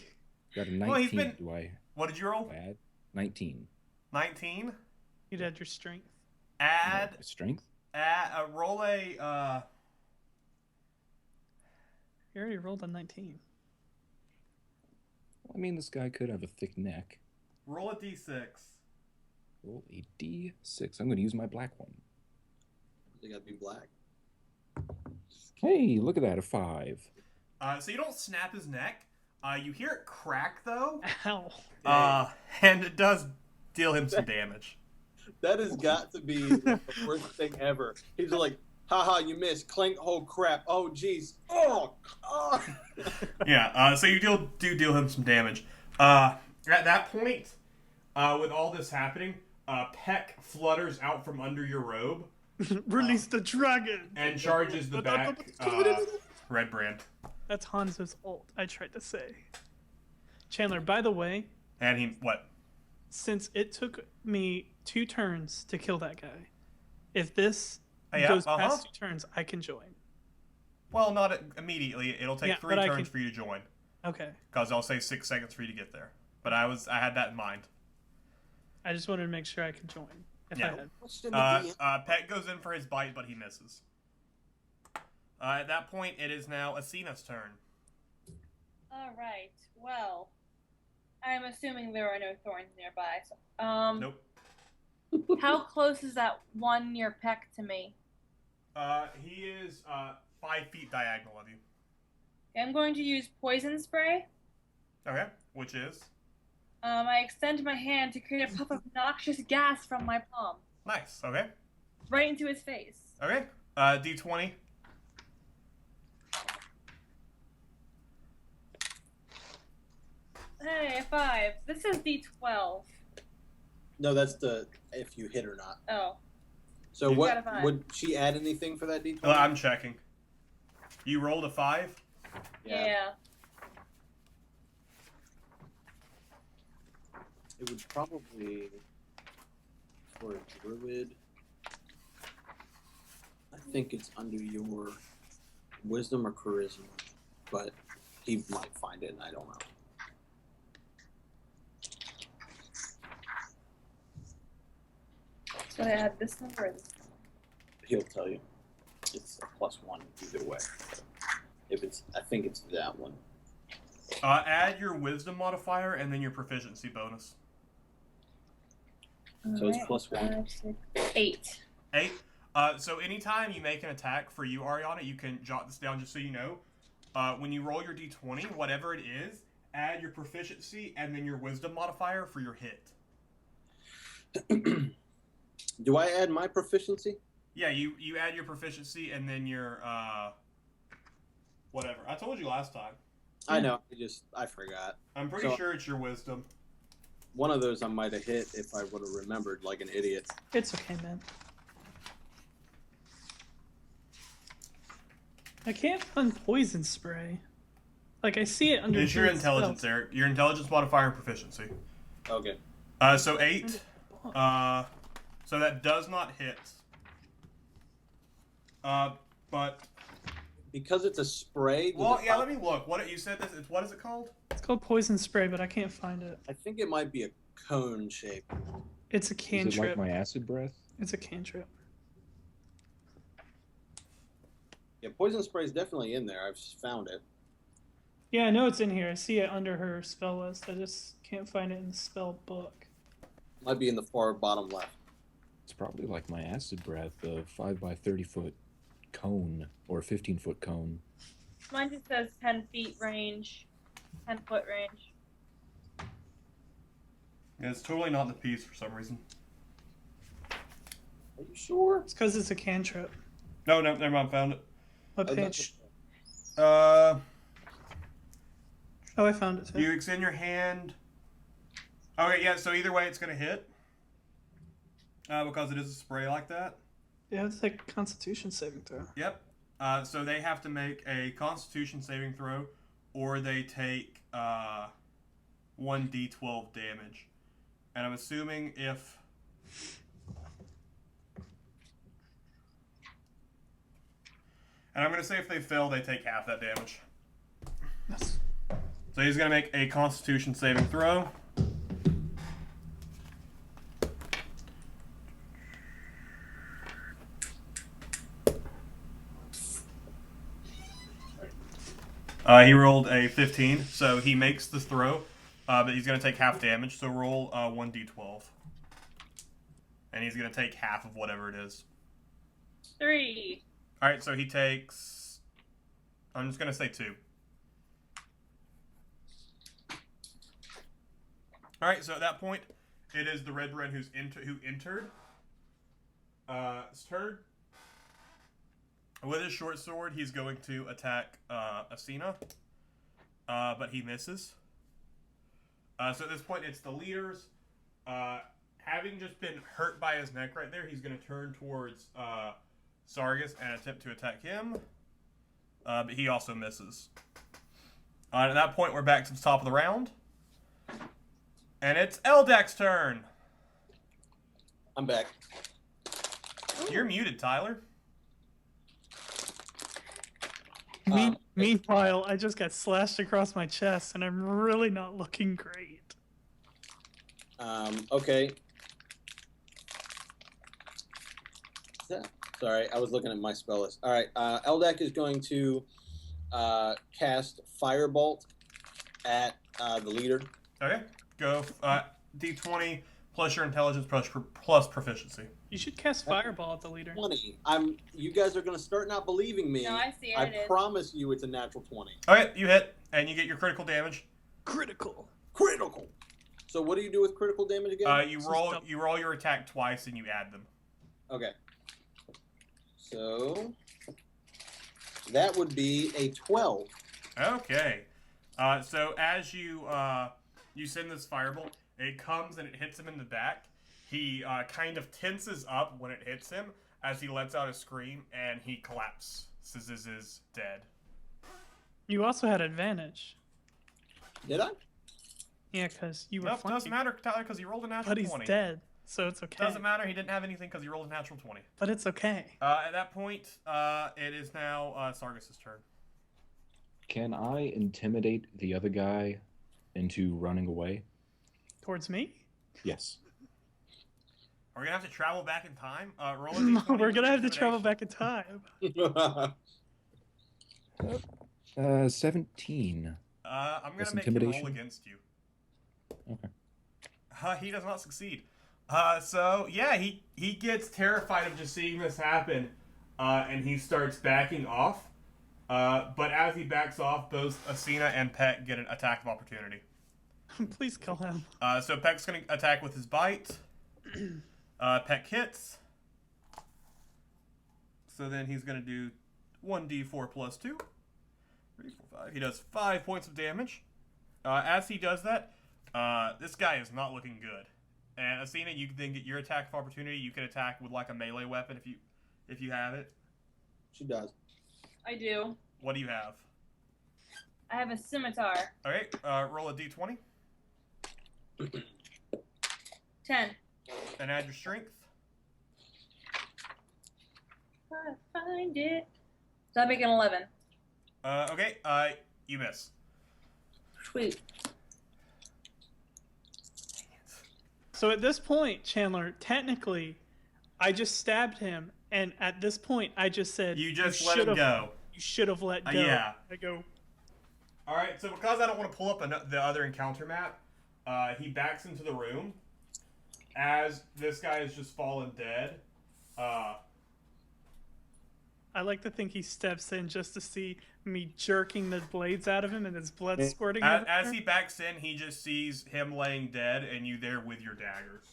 Got a 19. Well, he's been- Do I What did you roll? add? 19. 19. You'd add your strength. Add No, strength? roll a You already rolled a 19. Well, I mean, this guy could have a thick neck. roll a d6. Roll a d6. I'm going to use my black one. They gotta be black. Hey, look at that, a 5. So you don't snap his neck. You hear it crack though. Ow. And it does deal him some damage. That has got to be the worst thing ever. He's like, haha, you missed. Clink, oh crap. Oh jeez. Oh, oh. Yeah. So you do deal him some damage. At that point, with all this happening, Peck flutters out from under your robe Release the dragon. and charges the back Redbrand. That's Hanzo's ult. I tried to say. Chandler, by the way, And he what? since it took me 2 turns to kill that guy, if this Yeah, goes past 2 turns, I can join. Well, not immediately. It'll take Yeah, 3 but I turns can- for you to join. Okay. Because I'll say 6 seconds for you to get there. But I had that in mind. I just wanted to make sure I could join. If Yeah. I had. Pet goes in for his bite, but he misses. At that point, it is now Asena's turn. All right. Well, I'm assuming there are no thorns nearby. So, Nope. how close is that one near Peck to me? He is 5 feet diagonal of you. I'm going to use poison spray. Okay. Which is? I extend my hand to create a puff of noxious gas from my palm, Nice. Okay. right into his face. Okay. D20. Hey, 5. This is D12. No, that's the if you hit or not. Oh. So You got a what five. would she add anything for that D20? I'm checking. You rolled a 5? Yeah. It would probably for a druid. I think it's under your wisdom or charisma, but he might find it, and I don't know. So I add this number or this number? He'll tell you. It's a +1 either way. If it's, I think it's that one. Add your wisdom modifier and then your proficiency bonus. So it's Alright, +1. 5, 6, 8. 8. So anytime you make an attack for you, Ariana, you can jot this down just so you know. When you roll your d20, whatever it is, add your proficiency and then your wisdom modifier for your hit. Do I add my proficiency? Yeah, you add your proficiency and then your whatever. I told you last time. I know. I forgot. I'm pretty So- sure it's your wisdom. One of those I might have hit if I would have remembered, like an idiot. It's okay, man. I can't find poison spray. Like, I see it under. It's your here intelligence, itself. Eric. Your intelligence modifier and proficiency. Okay. So 8. So that does not hit. But Because it's a spray. does well, it yeah. not- Let me look. What you said this? What is it called? It's called poison spray, but I can't find it. I think it might be a cone shape. It's a Is it cantrip. like my acid breath? It's a cantrip. Yeah, poison spray is definitely in there. I've found it. Yeah, I know it's in here. I see it under her spell list. I just can't find it in the spell book. Might be in the far bottom left. It's probably like my acid breath, a 5 by 30 foot cone or 15-foot cone. Mine just says 10 feet range, 10 foot range. Yeah, it's totally not in the piece for some reason. Are you sure? It's because it's a cantrip. No, never mind. Found it. What Oh, no. page? Uh, Oh, I found it too. you extend your hand. Okay, yeah. So either way, it's gonna hit. Because it is a spray like that. Yeah, it's like a Constitution saving throw. Yep. So they have to make a Constitution saving throw, or they take 1d12 damage. And I'm assuming if And I'm going to say if they fail, they take half that damage. That's... So he's going to make a Constitution saving throw. He rolled a 15, so he makes the throw, but he's going to take half damage, so roll 1d12. And he's going to take half of whatever it is. 3. Alright, so he takes... I'm just going to say 2. Alright, so at that point, it is the Redbrand who entered. His turn. With his short sword, he's going to attack Asina, but he misses. So at this point, it's the leaders. Having just been hurt by his neck right there, he's going to turn towards Sargus and attempt to attack him, but he also misses. At that point, we're back to the top of the round, and it's Eldak's turn. I'm back. You're muted, Tyler. Meanwhile, I just got slashed across my chest, and I'm really not looking great. Okay. Sorry, I was looking at my spell list. All right, Eldak is going to cast Firebolt at the leader. Okay, go D20 plus your intelligence plus proficiency. You should cast Fireball at the leader. 20. You guys are going to start not believing me. No, I see it. I promise you it's a natural 20. Okay, you hit, and you get your critical damage. Critical. Critical! So what do you do with critical damage again? You roll your attack twice, and you add them. Okay. So that would be a 12. Okay. So as you send this firebolt, it comes and it hits him in the back. He kind of tenses up when it hits him as he lets out a scream, and he collapses. Is dead. You also had advantage. Did I? Yeah, because you were Nope, flanking. doesn't matter, Tyler, because he rolled a natural But he's 20. dead, so it's okay. Doesn't matter, he didn't have anything because he rolled a natural 20. But it's okay. At that point, it is now Sargus' turn. Can I intimidate the other guy into running away? Towards me? Yes. Are we going to have to travel back in time? Roll a No, d20 we're gonna have to intimidation. travel back in time. 17. I'm going Plus to make him roll intimidation? against you. Okay. He does not succeed. So yeah, he gets terrified of just seeing this happen, and he starts backing off. But as he backs off, both Asina and Peck get an attack of opportunity. Please kill him. So Peck's going to attack with his bite. Peck hits. So then he's going to do 1d4 plus 2. 3, 4, 5. He does 5 points of damage. As he does that, this guy is not looking good. And Asina, you can then get your attack of opportunity. You can attack with like a melee weapon if you have it. She does. I do. What do you have? I have a scimitar. Okay, roll a d20 10. and add your strength. Gotta find it. So I make an 11. Okay, you miss. Sweet. So at this point, Chandler, technically, I just stabbed him, and at this point, I just said, You just let him go. You should have let go. Yeah. I go, All right, so because I don't want to pull up the other encounter map, he backs into the room. As this guy has just fallen dead, I like to think he steps in just to see me jerking the blades out of him and his blood squirting as everywhere. he backs in, he just sees him laying dead and you there with your daggers.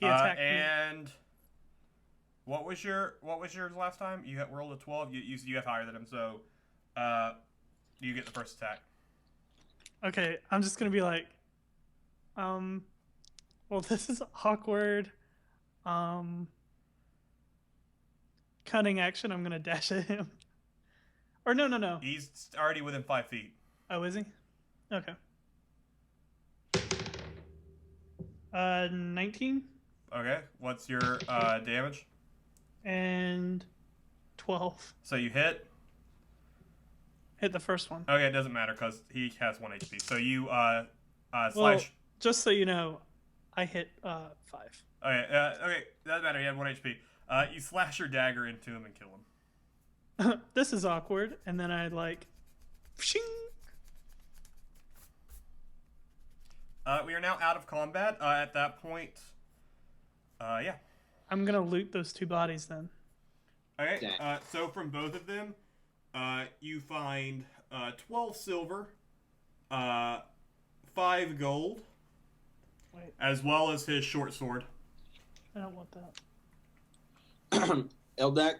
He attacked me. And what was yours last time? You rolled a 12. You have higher than him, so you get the first attack. Okay, I'm just gonna be like, well, this is awkward. Cunning action, I'm gonna dash at him. Or no. He's already within 5 feet. Oh, is he? Okay. 19? Okay, what's your damage? and 12. So you hit. Hit the first one. Okay, it doesn't matter because he has 1 HP. So you Well, slash. just so you know, I hit 5. Okay, doesn't matter. He had 1 HP. You slash your dagger into him and kill him. This is awkward, and then I like, shing. We are now out of combat. At that point, yeah. I'm gonna loot those 2 bodies then. Okay. So from both of them, you find 12 silver, 5 gold, Wait, as well as his short sword. I don't want that. Eldak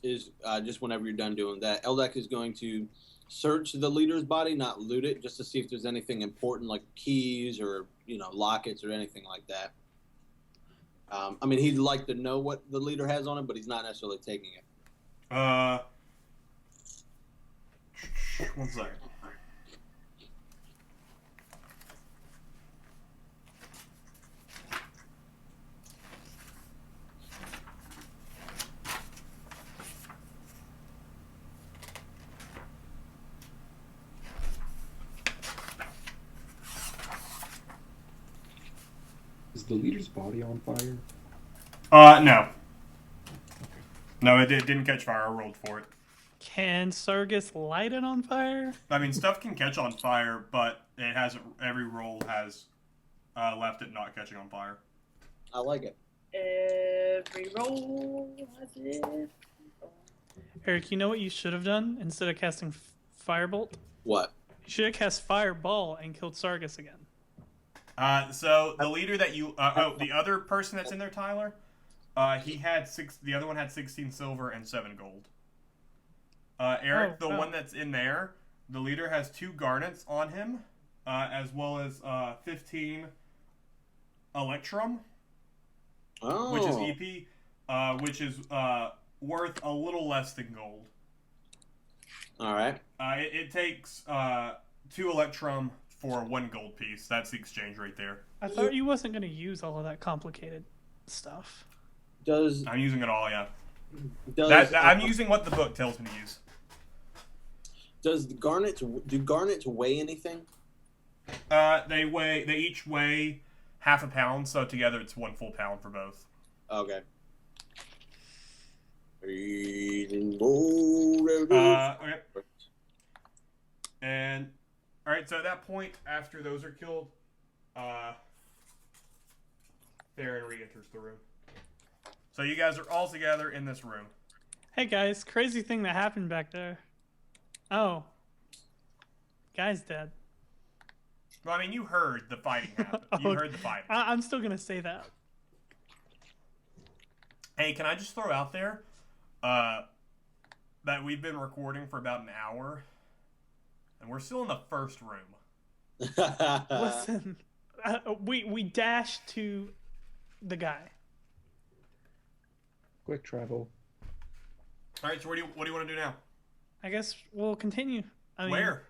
is just whenever you're done doing that. Eldak is going to search the leader's body, not loot it, just to see if there's anything important like keys or lockets or anything like that. I mean, he'd like to know what the leader has on him, but he's not necessarily taking it. 1 second. Is the leader's body on fire? No. No, it didn't catch fire. I rolled for it. Can Sargus light it on fire? I mean, stuff can catch on fire, but it hasn't. Every roll has left it not catching on fire. I like it. Every roll has it. Eric, you know what you should have done instead of casting Firebolt? What? You should have cast Fireball and killed Sargus again. So the leader that you, the other person that's in there, Tyler, he had 6. The other one had 16 silver and 7 gold. Eric, the one that's in there, the leader has 2 garnets on him, as well as 15 electrum, which is EP, which is worth a little less than gold. All right. It takes 2 electrum for 1 gold piece. That's the exchange right there. I thought you wasn't going to use all of that complicated stuff. I'm using it all, yeah. I'm using what the book tells me to use. Do garnets weigh anything? They each weigh half a pound, so together it's 1 full pound for both. Okay. Okay. And all right, so at that point, after those are killed, Theron re-enters the room. So you guys are all together in this room. Hey guys, crazy thing that happened back there. Oh. Guy's dead. Well, I mean, you heard the fighting happen. You heard the fighting. I'm still going to say that. Hey, can I just throw out there that we've been recording for about an hour, and we're still in the first room. Listen, we dashed to the guy. Quick travel. All right, so what do you want to do now? I guess we'll continue. Where?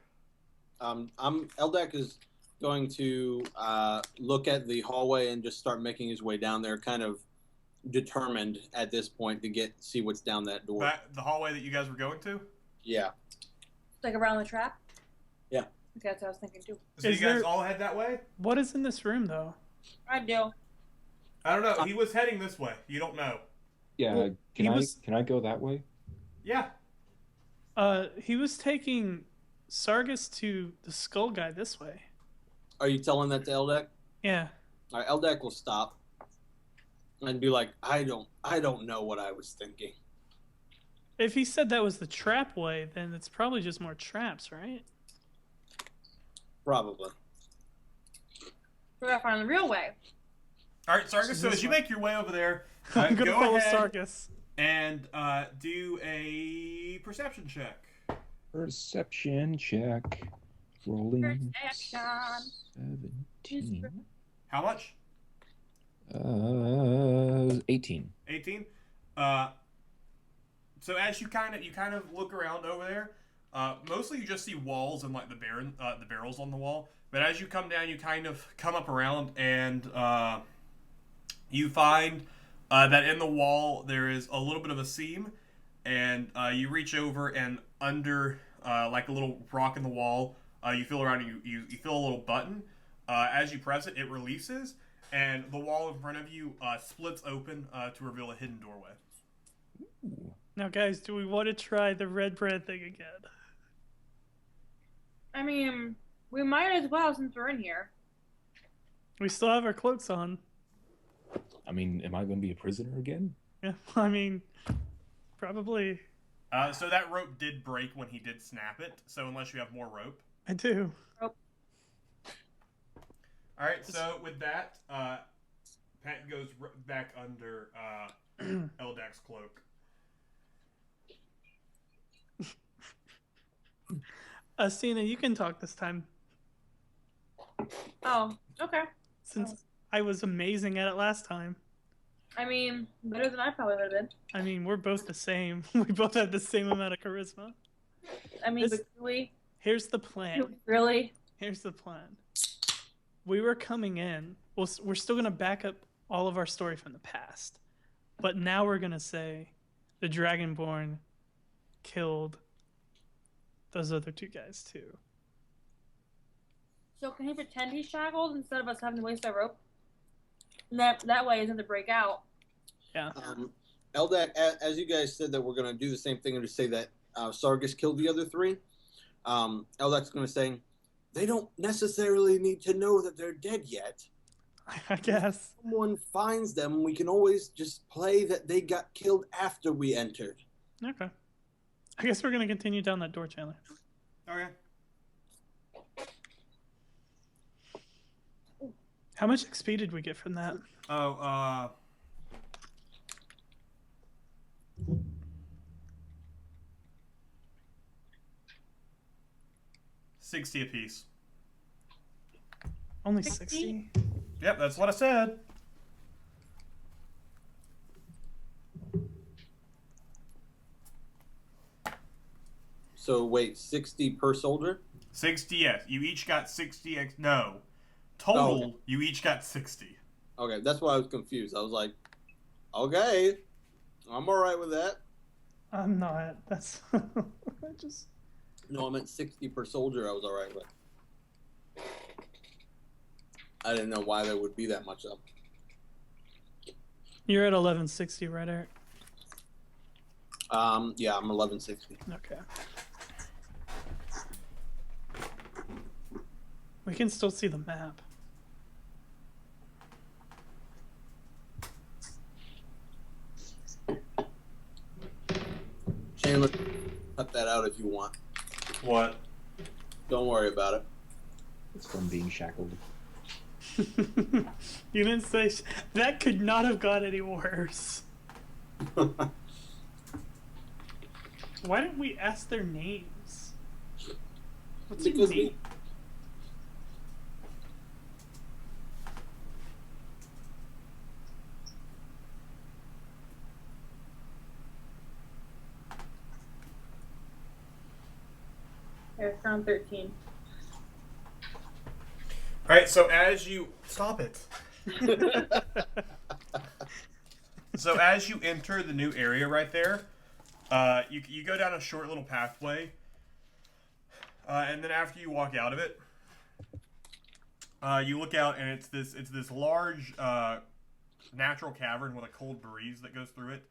Eldak is going to look at the hallway and just start making his way down there, kind of determined at this point to see what's down that door. The hallway that you guys were going to? Yeah. Like around the trap? Yeah. Okay, that's what I was thinking too. So you guys all head that way? What is in this room, though? I do. I don't know. He was heading this way. You don't know. Yeah, Well, can I go that way? Yeah. He was taking Sargus to the skull guy this way. Are you telling that to Eldak? Yeah. All right, Eldak will stop and be like, I don't know what I was thinking. If he said that was the trap way, then it's probably just more traps, right? Probably. We gotta find the real way. All right, Sargus. So as you make your way over there, I'm gonna go follow ahead Sargus. and do a perception check. Perception check. Rolling. Perception. 17. How much? 18. 18. So as you kind of look around over there, mostly you just see walls and like the barrels on the wall. But as you come down, you kind of come up around and you find that in the wall there is a little bit of a seam, and you reach over and under like a little rock in the wall, you feel around and you feel a little button. As you press it, it releases, and the wall in front of you splits open to reveal a hidden doorway. Now, guys, do we want to try the Redbrand thing again? I mean, we might as well since we're in here. We still have our cloaks on. I mean, am I going to be a prisoner again? Yeah, I mean, probably. So that rope did break when he did snap it. So unless you have more rope. I do. Rope. All right. So with that, Pat goes back under Eldak's cloak. Stina, you can talk this time. Oh, okay. Since I was amazing at it last time. I mean, better than I probably would have been. I mean, we're both the same. We both have the same amount of charisma. I mean, This- but really? Here's the plan. Really? Here's the plan. We were coming in. Well, we're still going to back up all of our story from the past. But now we're going to say the Dragonborn killed those other two guys, too. So can he pretend he's shackled instead of us having to waste our rope? And that way isn't to break out. Yeah. Eldak, as you guys said that we're going to do the same thing and to say that Sargus killed the other three, Eldak's going to say, they don't necessarily need to know that they're dead yet. I guess. If someone finds them, we can always just play that they got killed after we entered. Okay. I guess we're going to continue down that door, Chandler. Okay. How much XP did we get from that? Oh, 60 apiece. Only 60? 60? Yep, that's what I said. So wait, 60 per soldier? 60, yes. You each got 60 no. Total, Oh, okay. you each got 60. Okay, that's why I was confused. I was like, okay, I'm all right with that. I'm not. That's... I just... No, I meant 60 per soldier I was all right with. I didn't know why there would be that much up. You're at 1160, right, Eric? Yeah, I'm 1160. Okay. We can still see the map. Chandler, cut that out if you want. What? Don't worry about it. It's from being shackled. You didn't say... That could not have got any worse. Why didn't we ask their names? What's your Because name? There's round 13. Alright, so as you... Stop it. So as you enter the new area right there, you go down a short little pathway, and then after you walk out of it, you look out and it's this large natural cavern with a cold breeze that goes through it,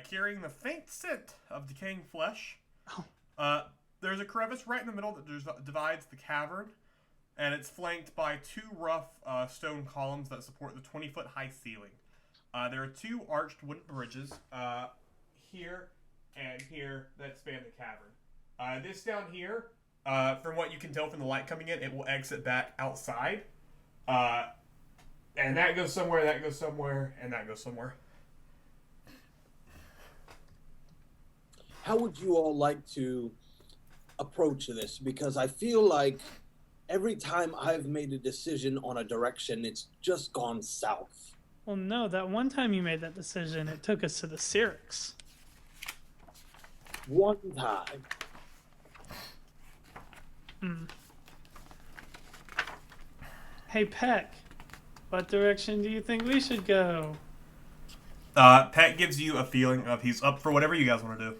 carrying the faint scent of decaying flesh. There's a crevice right in the middle that divides the cavern, and it's flanked by two rough stone columns that support the 20-foot high ceiling. There are two arched wooden bridges here and here that span the cavern. This down here, from what you can tell from the light coming in, it will exit back outside. And that goes somewhere, that goes somewhere, and that goes somewhere. How would you all like to approach this? Because I feel like every time I've made a decision on a direction, it's just gone south. Well, no, that one time you made that decision, it took us to the Syrinx. One time. Hey, Peck, what direction do you think we should go? Pet gives you a feeling of he's up for whatever you guys want to do.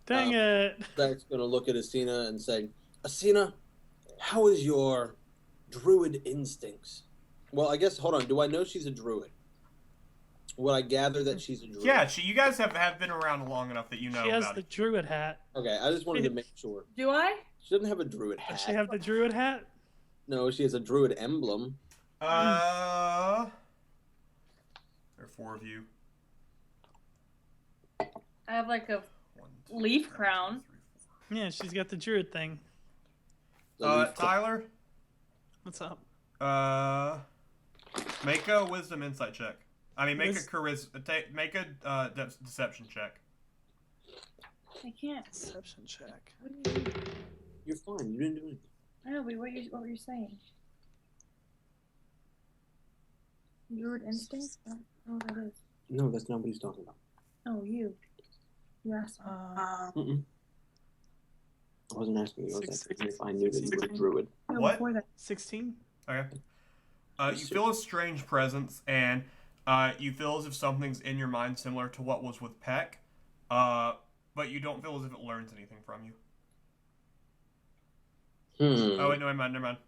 Dang it. Eldak's going to look at Asina and say, Asina, how is your druid instincts? Well, I guess, hold on. Do I know she's a druid? Would I gather that she's a druid? Yeah, you guys have been around long enough that you know She has about the it. druid hat. Okay, I just wanted to make sure. Do I? She doesn't have a druid hat. Does she have the druid hat? No, she has a druid emblem. There are 4 of you. I have like a 1, 2, leaf 3, crown. 4. Yeah, she's got the druid thing. Tyler, What's up? make a wisdom insight check. I mean, make Wis- a charisma. Make a deception check. I can't. Deception check. What do you mean? You're fine. You didn't do anything. I know, but what were you saying? Druid instinct? I don't know what that is. No, that's not what he's talking about. Oh, you. You asked me. Mm-mm. I wasn't asking you. I was asking if I knew that you were a 16. druid. No, What? before that. 16? Okay. You feel a strange presence, and you feel as if something's in your mind similar to what was with Peck, but you don't feel as if it learns anything from you. Oh wait, no, never mind.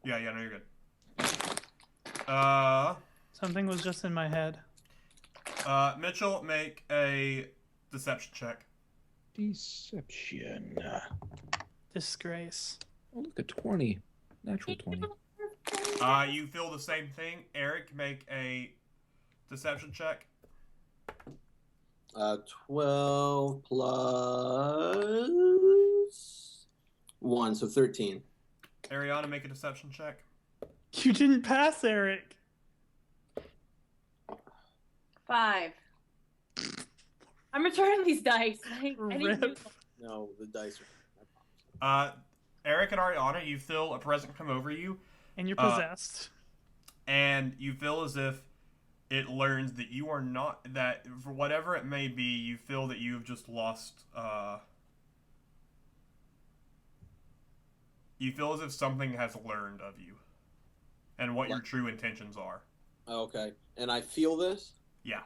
Yeah, no, you're good. Something was just in my head. Mitchell, make a deception check. Deception. Disgrace. Oh, look at 20. Natural 20. You feel the same thing. Eric, make a deception check. 12 plus 1, so 13. Ariana, make a deception check. You didn't pass, Eric. 5. I'm returning these dice. I need Rip. new- No, the dice are. Eric and Ariana, you feel a presence come over you, And you're possessed. and you feel as if it learns that you are not, that for whatever it may be, you feel that you have just lost, you feel as if something has learned of you, and what your true intentions are. Okay, and I feel this. Yeah.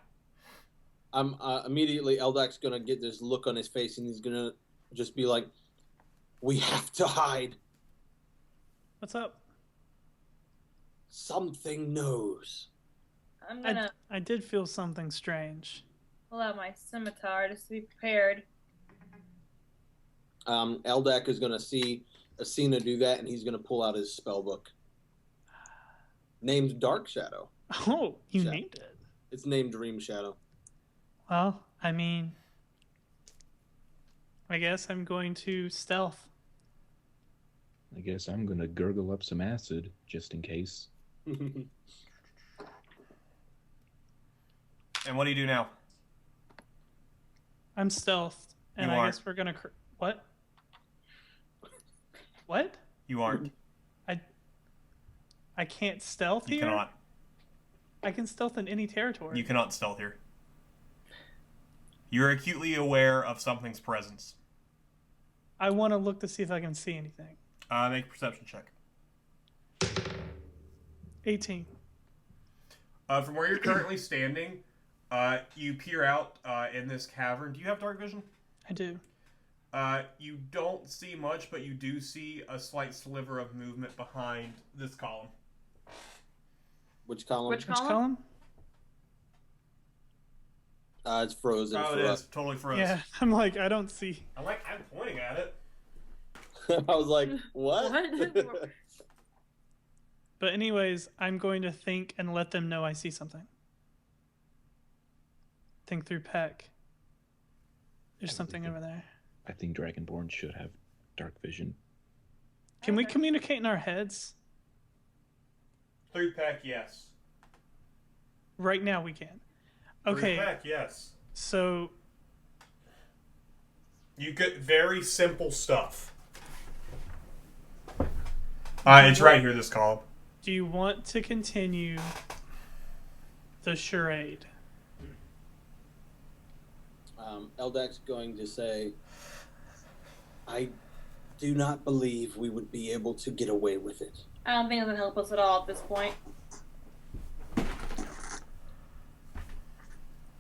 I'm immediately. Eldak's gonna get this look on his face, and he's gonna just be like, "We have to hide. What's up? Something knows." I'm gonna I did feel something strange. pull out my scimitar just to be prepared. Eldak is gonna see Asina do that, and he's gonna pull out his spell book, named Dark Shadow. Oh, you Shadow. named it. It's named Dream Shadow. Well, I mean, I guess I'm going to stealth. I guess I'm gonna gurgle up some acid, just in case. And what do you do now? I'm stealthed, and You I aren't. guess we're gonna. What? What? You aren't. I can't stealth You here. cannot. I can stealth in any territory. You cannot stealth here. You're acutely aware of something's presence. I want to look to see if I can see anything. Make a perception check. 18. From where you're currently standing, you peer out in this cavern. Do you have dark vision? I do. You don't see much, but you do see a slight sliver of movement behind this column. Which column? Which Which column? column? It's frozen Oh, for it us. is. Totally froze. Yeah, I'm like, I don't see. I'm pointing at it. I was like, what? What? But anyways, I'm going to think and let them know I see something. Think through Peck. There's something over there. I think Dragonborn should have dark vision. Can we communicate in our heads? Through Peck, yes. Right now we can. Through Okay, Peck, yes. so You get very simple stuff. It's right here, this column. do you want to continue the charade? Eldak's going to say, I do not believe we would be able to get away with it. I don't think it would help us at all at this point.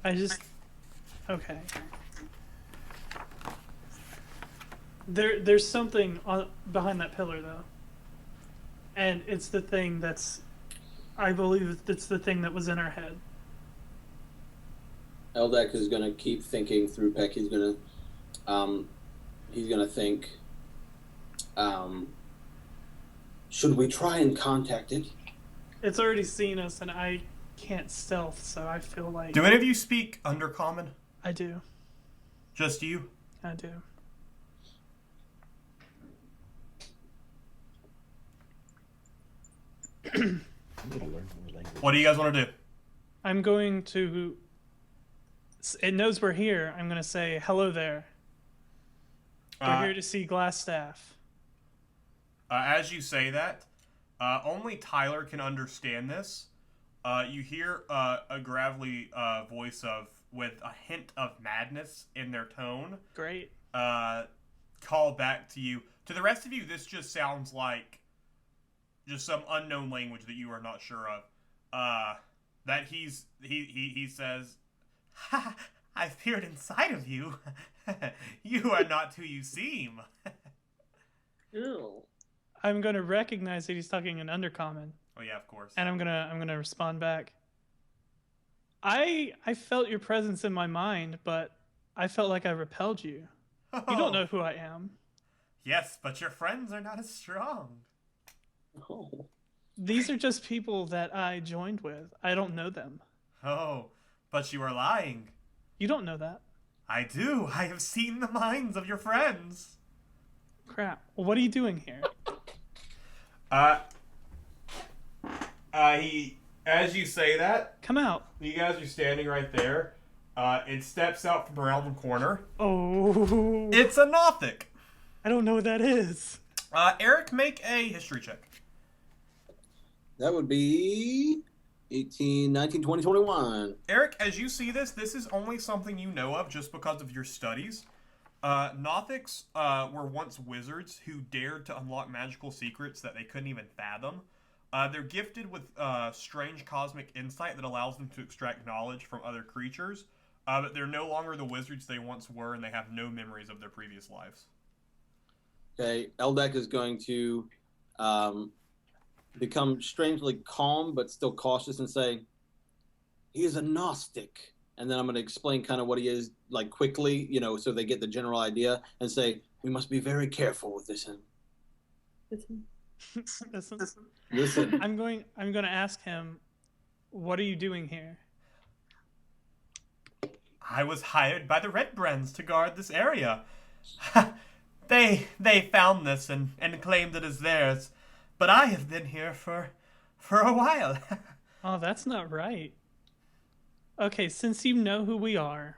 Okay. There's something behind that pillar though, and it's the thing that's, I believe it's the thing that was in our head. Eldek is gonna keep thinking through Peck. He's gonna think. Should we try and contact it? It's already seen us, and I can't stealth, so I feel like. Do any of you speak Undercommon? I do. Just you? I do. I need to learn more language. What do you guys want to do? I'm going to. It knows we're here. I'm going to say, hello there. We're here to see Glassstaff. As you say that, only Tyler can understand this. You hear a gravelly voice with a hint of madness in their tone. Great. Call back to you. To the rest of you, this just sounds like just some unknown language that you are not sure of. That he says, "Ha! I've peered inside of you. You are not who you seem." Ew. I'm going to recognize that he's talking in Undercommon. Oh yeah, of course. And I'm gonna respond back. I felt your presence in my mind, but I felt like I repelled you. You don't know who I am. Yes, but your friends are not as strong. Oh. These are just people that I joined with. I don't know them. Oh, but you are lying. You don't know that. I do. I have seen the minds of your friends. Crap. Well, what are you doing here? As you say that, Come out. you guys are standing right there. It steps out from around the corner. Oh. It's a Nothic. I don't know what that is. Eric, make a history check. That would be 18, 19, 20, 21. Eric, as you see this is only something you know of just because of your studies. Nothics were once wizards who dared to unlock magical secrets that they couldn't even fathom. They're gifted with strange cosmic insight that allows them to extract knowledge from other creatures, but they're no longer the wizards they once were, and they have no memories of their previous lives. Okay, Eldek is going to become strangely calm but still cautious and say, he is a Gnostic. And then I'm going to explain kind of what he is, like, quickly, so they get the general idea, and say, we must be very careful with this. Listen. I'm going to ask him, what are you doing here? I was hired by the Redbrands to guard this area. They found this and claimed it as theirs, but I have been here for a while. Oh, that's not right. Okay, since you know who we are,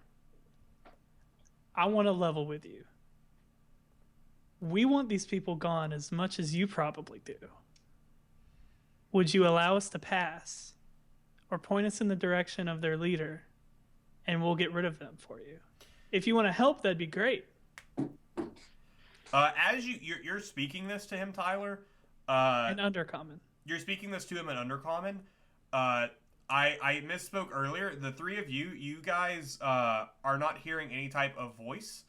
I want to level with you. We want these people gone as much as you probably do. Would you allow us to pass? Or point us in the direction of their leader, and we'll get rid of them for you? If you want to help, that'd be great. As you're speaking this to him, Tyler. In Undercommon. You're speaking this to him in Undercommon. I misspoke earlier. The three of you guys are not hearing any type of voice.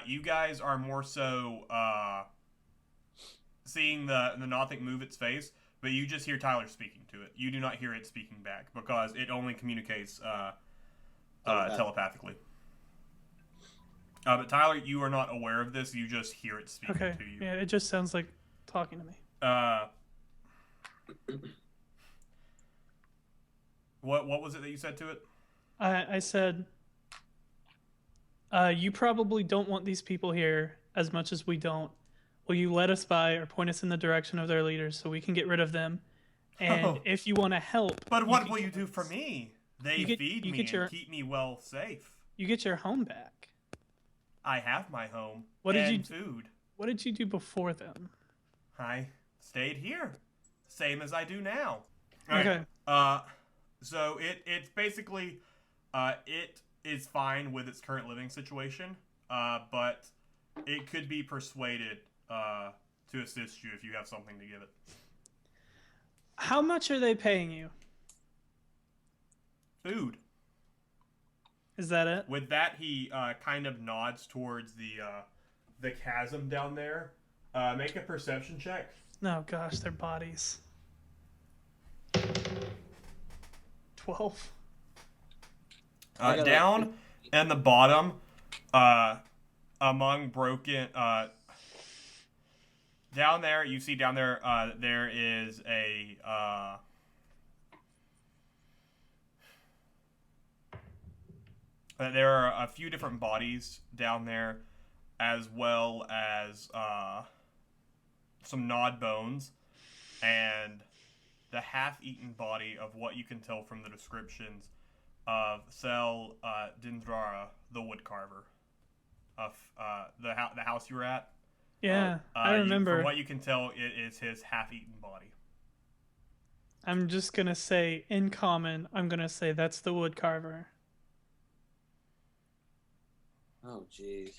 You guys are more so seeing the Nothic move its face, but you just hear Tyler speaking to it. You do not hear it speaking back because it only communicates telepathically. But Tyler, you are not aware of this. You just hear it speaking to you. Yeah, it just sounds like talking to me. What was it that you said to it? I said, you probably don't want these people here as much as we don't. Will you let us by or point us in the direction of their leaders so we can get rid of them? And if you want to help... But what will you do for me? They feed me and keep me well safe. You get your home back. I have my home food. What did you do before them? I stayed here. Same as I do now. Okay. So it's basically it is fine with its current living situation, but it could be persuaded to assist you if you have something to give it. How much are they paying you? Food. Is that it? With that, he kind of nods towards the chasm down there. Make a perception check. Oh gosh, their bodies. 12. Down in the bottom, among broken, down there, you see down there, there is there are a few different bodies down there, as well as some gnawed bones, and the half-eaten body of what you can tell from the descriptions of Sel Dindrara, the woodcarver, of the house you were at. Yeah, I remember. From what you can tell, it is his half-eaten body. I'm just gonna say, in common, I'm gonna say that's the woodcarver. Oh, jeez.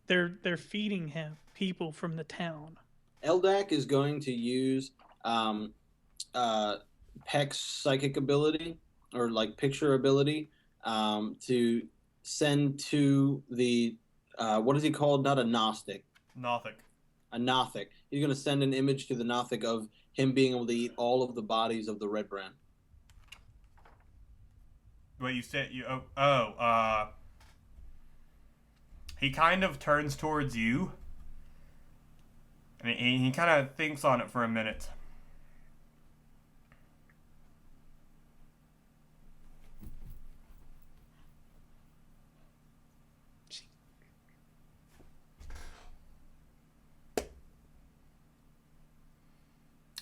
They're feeding him people from the town. Eldak is going to use Peck's psychic ability, or like picture ability, to send to the what is he called? Not a Gnostic. Nothic. A Nothic. He's going to send an image to the Nothic of him being able to eat all of the bodies of the Redbrand. Wait, you said you? He kind of turns towards you, and he kind of thinks on it for a minute.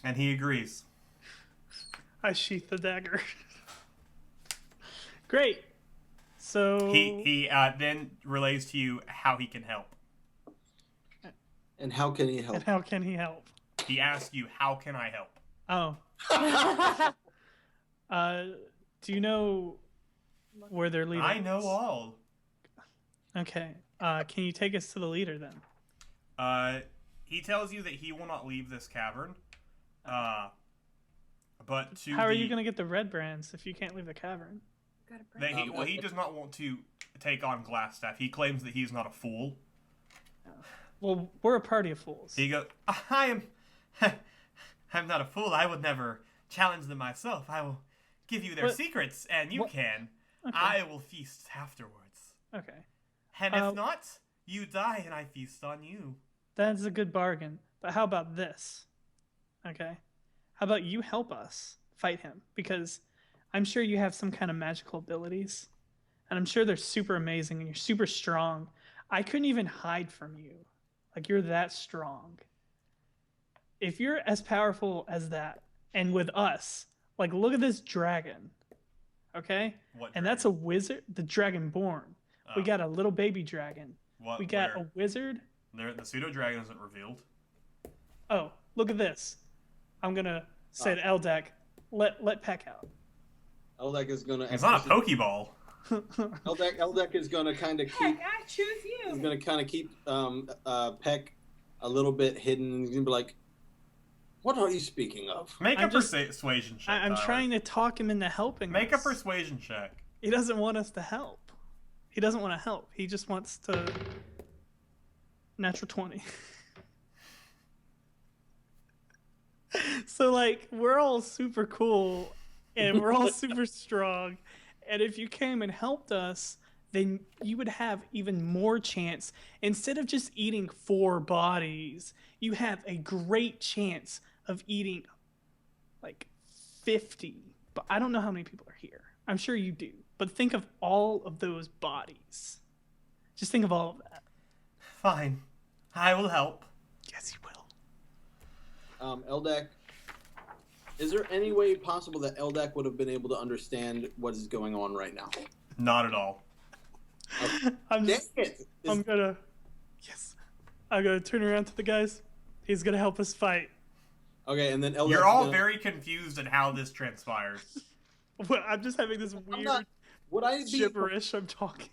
And he agrees. I sheath the dagger. Great. So He then relays to you how he can help. And how can he help? And how can he help? He asks you, "How can I help?" Oh. Do you know where they're leading? I know all. Okay. Can you take us to the leader then? He tells you that he will not leave this cavern. But to how are you going to get the Redbrands if you can't leave the cavern? He does not want to take on Glassstaff. He claims that he's not a fool. Well, we're a party of fools. He goes, I'm not a fool. I would never challenge them myself. I will give you their secrets, and you can. Okay. I will feast afterwards. Okay. And if not, you die, and I feast on you. That's a good bargain. But how about this? Okay. How about you help us fight him? Because I'm sure you have some kind of magical abilities. And I'm sure they're super amazing, and you're super strong. I couldn't even hide from you. Like, you're that strong. If you're as powerful as that, and with us, like, look at this dragon, okay? What and that's a wizard, the Dragonborn. Oh. We got a little baby dragon. We got a wizard. The pseudo-dragon isn't revealed. Oh, look at this. I'm going to say to Eldak, let Peck out. Eldak is going to... It's not a Pokeball. Eldak is going to kind of keep... Heck, I choose you. He's going to kind of keep Peck a little bit hidden. He's going to be like, what are you speaking of? Make a persuasion check. I'm trying to talk him into helping us. Make a persuasion check. He doesn't want us to help. He doesn't want to help. He just wants to... Natural 20. So, like, we're all super cool, and we're all super strong, and if you came and helped us, then you would have even more chance. Instead of just eating 4 bodies, you have a great chance of eating, like, 50. But I don't know how many people are here. I'm sure you do. But think of all of those bodies. Just think of all of that. Fine. I will help. Yes, you will. Eldak, is there any way possible that Eldak would have been able to understand what is going on right now? Not at all. I'm gonna turn around to the guys. He's gonna help us fight. Okay, and then Eldak... You're all very confused at how this transpires. Well, I'm just having this weird gibberish I'm talking.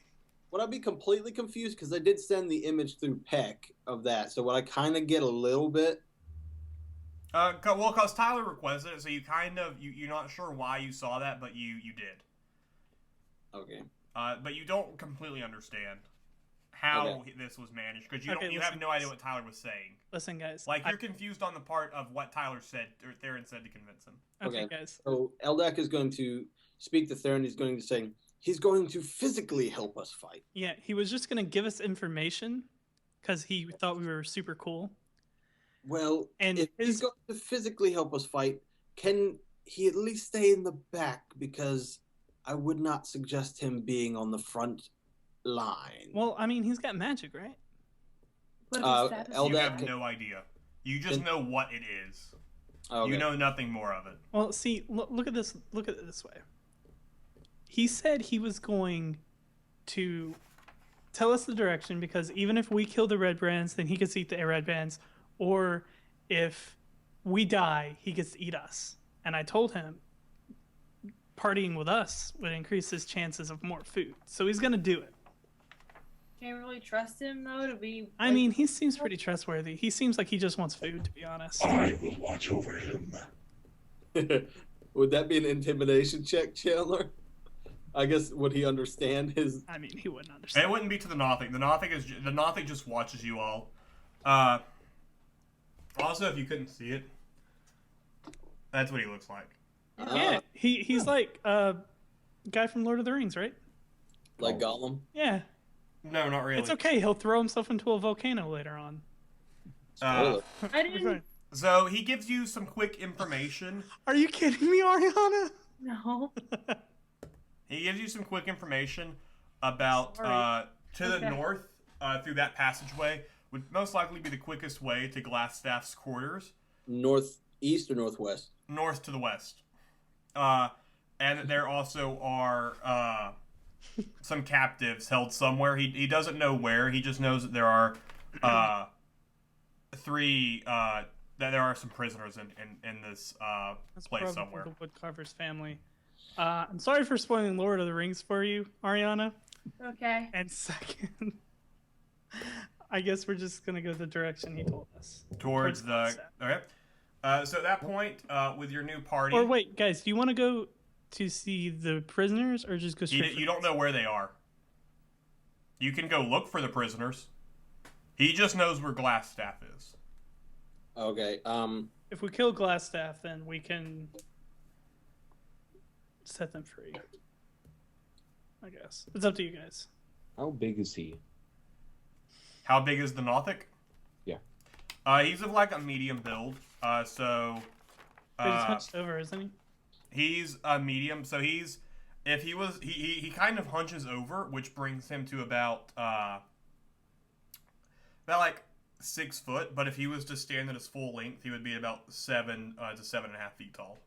Would I be completely confused? Because I did send the image through Peck of that, so would I kind of get a little bit? Well, because Tyler requested it, so you kind of, you're not sure why you saw that, but you did. Okay. But you don't completely understand how Okay. this was managed because Okay, you have listen, no idea what Tyler was saying. Listen, guys. Like you're confused on the part of what Tyler said or Theron said to convince him. Okay, Okay. guys. So Eldak is going to speak to Theron. He's going to say he's going to physically help us fight. Yeah, he was just gonna give us information because he thought we were super cool. Well, And if he's going to physically help us fight, can he at least stay in the back? Because I would not suggest him being on the front line. Well, I mean, he's got magic, right? What Uh, is status? Eldak- You have no idea. You just know what it is. Okay. You know nothing more of it. Well, see, look at this. Look at it this way. He said he was going to tell us the direction because even if we kill the Redbrands, then he gets to eat the Redbrands, or if we die, he gets to eat us. And I told him partying with us would increase his chances of more food, so he's gonna do it. Can't really trust him though to be. I mean, he seems pretty trustworthy. He seems like he just wants food, to be honest. I will watch over him. Would that be an intimidation check, Chandler? I guess would he understand his? I mean, he wouldn't understand. It wouldn't be to the Nothic. The Nothic just watches you all. Also, if you couldn't see it, that's what he looks like. Yeah, he's like a guy from Lord of the Rings, right? Like Gollum. Yeah. No, not really. It's okay. He'll throw himself into a volcano later on. Spoiler. I didn't. So he gives you some quick information. Are you kidding me, Ariana? No. He gives you some quick information about Sorry. to the Okay. north through that passageway would most likely be the quickest way to Glassstaff's quarters. Northeast or northwest? North to the west. And there also are some captives held somewhere. He doesn't know where. He just knows that there are that there are some prisoners in this That's place probably somewhere. the Woodcarver's family. I'm sorry for spoiling Lord of the Rings for you, Ariana. Okay. And second, I guess we're just gonna go the direction he told us. Towards the Glassstaff. okay. So at that point, with your new party, Or wait, guys, do you want to go to see the prisoners, or just go straight? you don't know where they are. You can go look for the prisoners. He just knows where Glassstaff is. Okay. If we kill Glassstaff, then we can set them free. I guess it's up to you guys. How big is he? How big is the Nothic? Yeah. He's of like a medium build. So But he's hunched over, isn't he? he's a medium. So if he was he kind of hunches over, which brings him to about like 6 foot. But if he was to stand at his full length, he would be about 7 to 7.5 feet tall.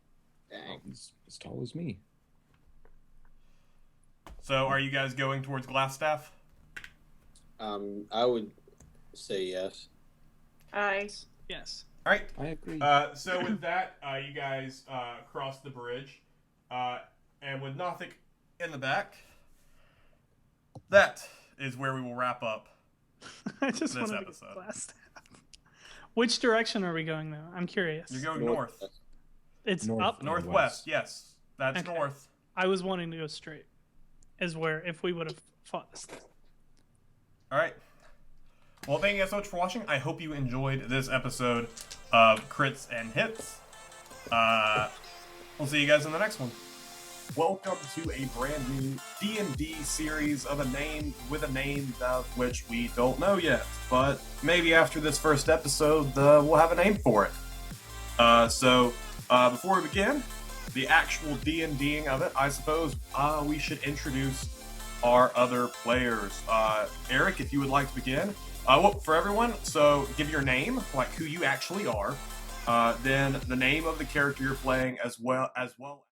Oh, he's as tall as me. So are you guys going towards Glassstaff? I would say yes. Yes. All right. I agree. So with that, you guys cross the bridge, and with Nothic in the back, that is where we will wrap up. I just This want to be episode. Glassstaff. Which direction are we going though? I'm curious. You're going north. It's North. up. Northwest, yes. That's Okay. north. I was wanting to go straight. Is where if we would have fought this thing. All right. Well, thank you guys so much for watching. I hope you enjoyed this episode of Crits and Hits. We'll see you guys in the next one. Welcome to a brand new D&D series of a name of which we don't know yet. But maybe after this first episode, we'll have a name for it. So before we begin, the actual D&Ding of it, I suppose we should introduce our other players. Eric, if you would like to begin. Well, for everyone, so give your name, like who you actually are, then the name of the character you're playing, as well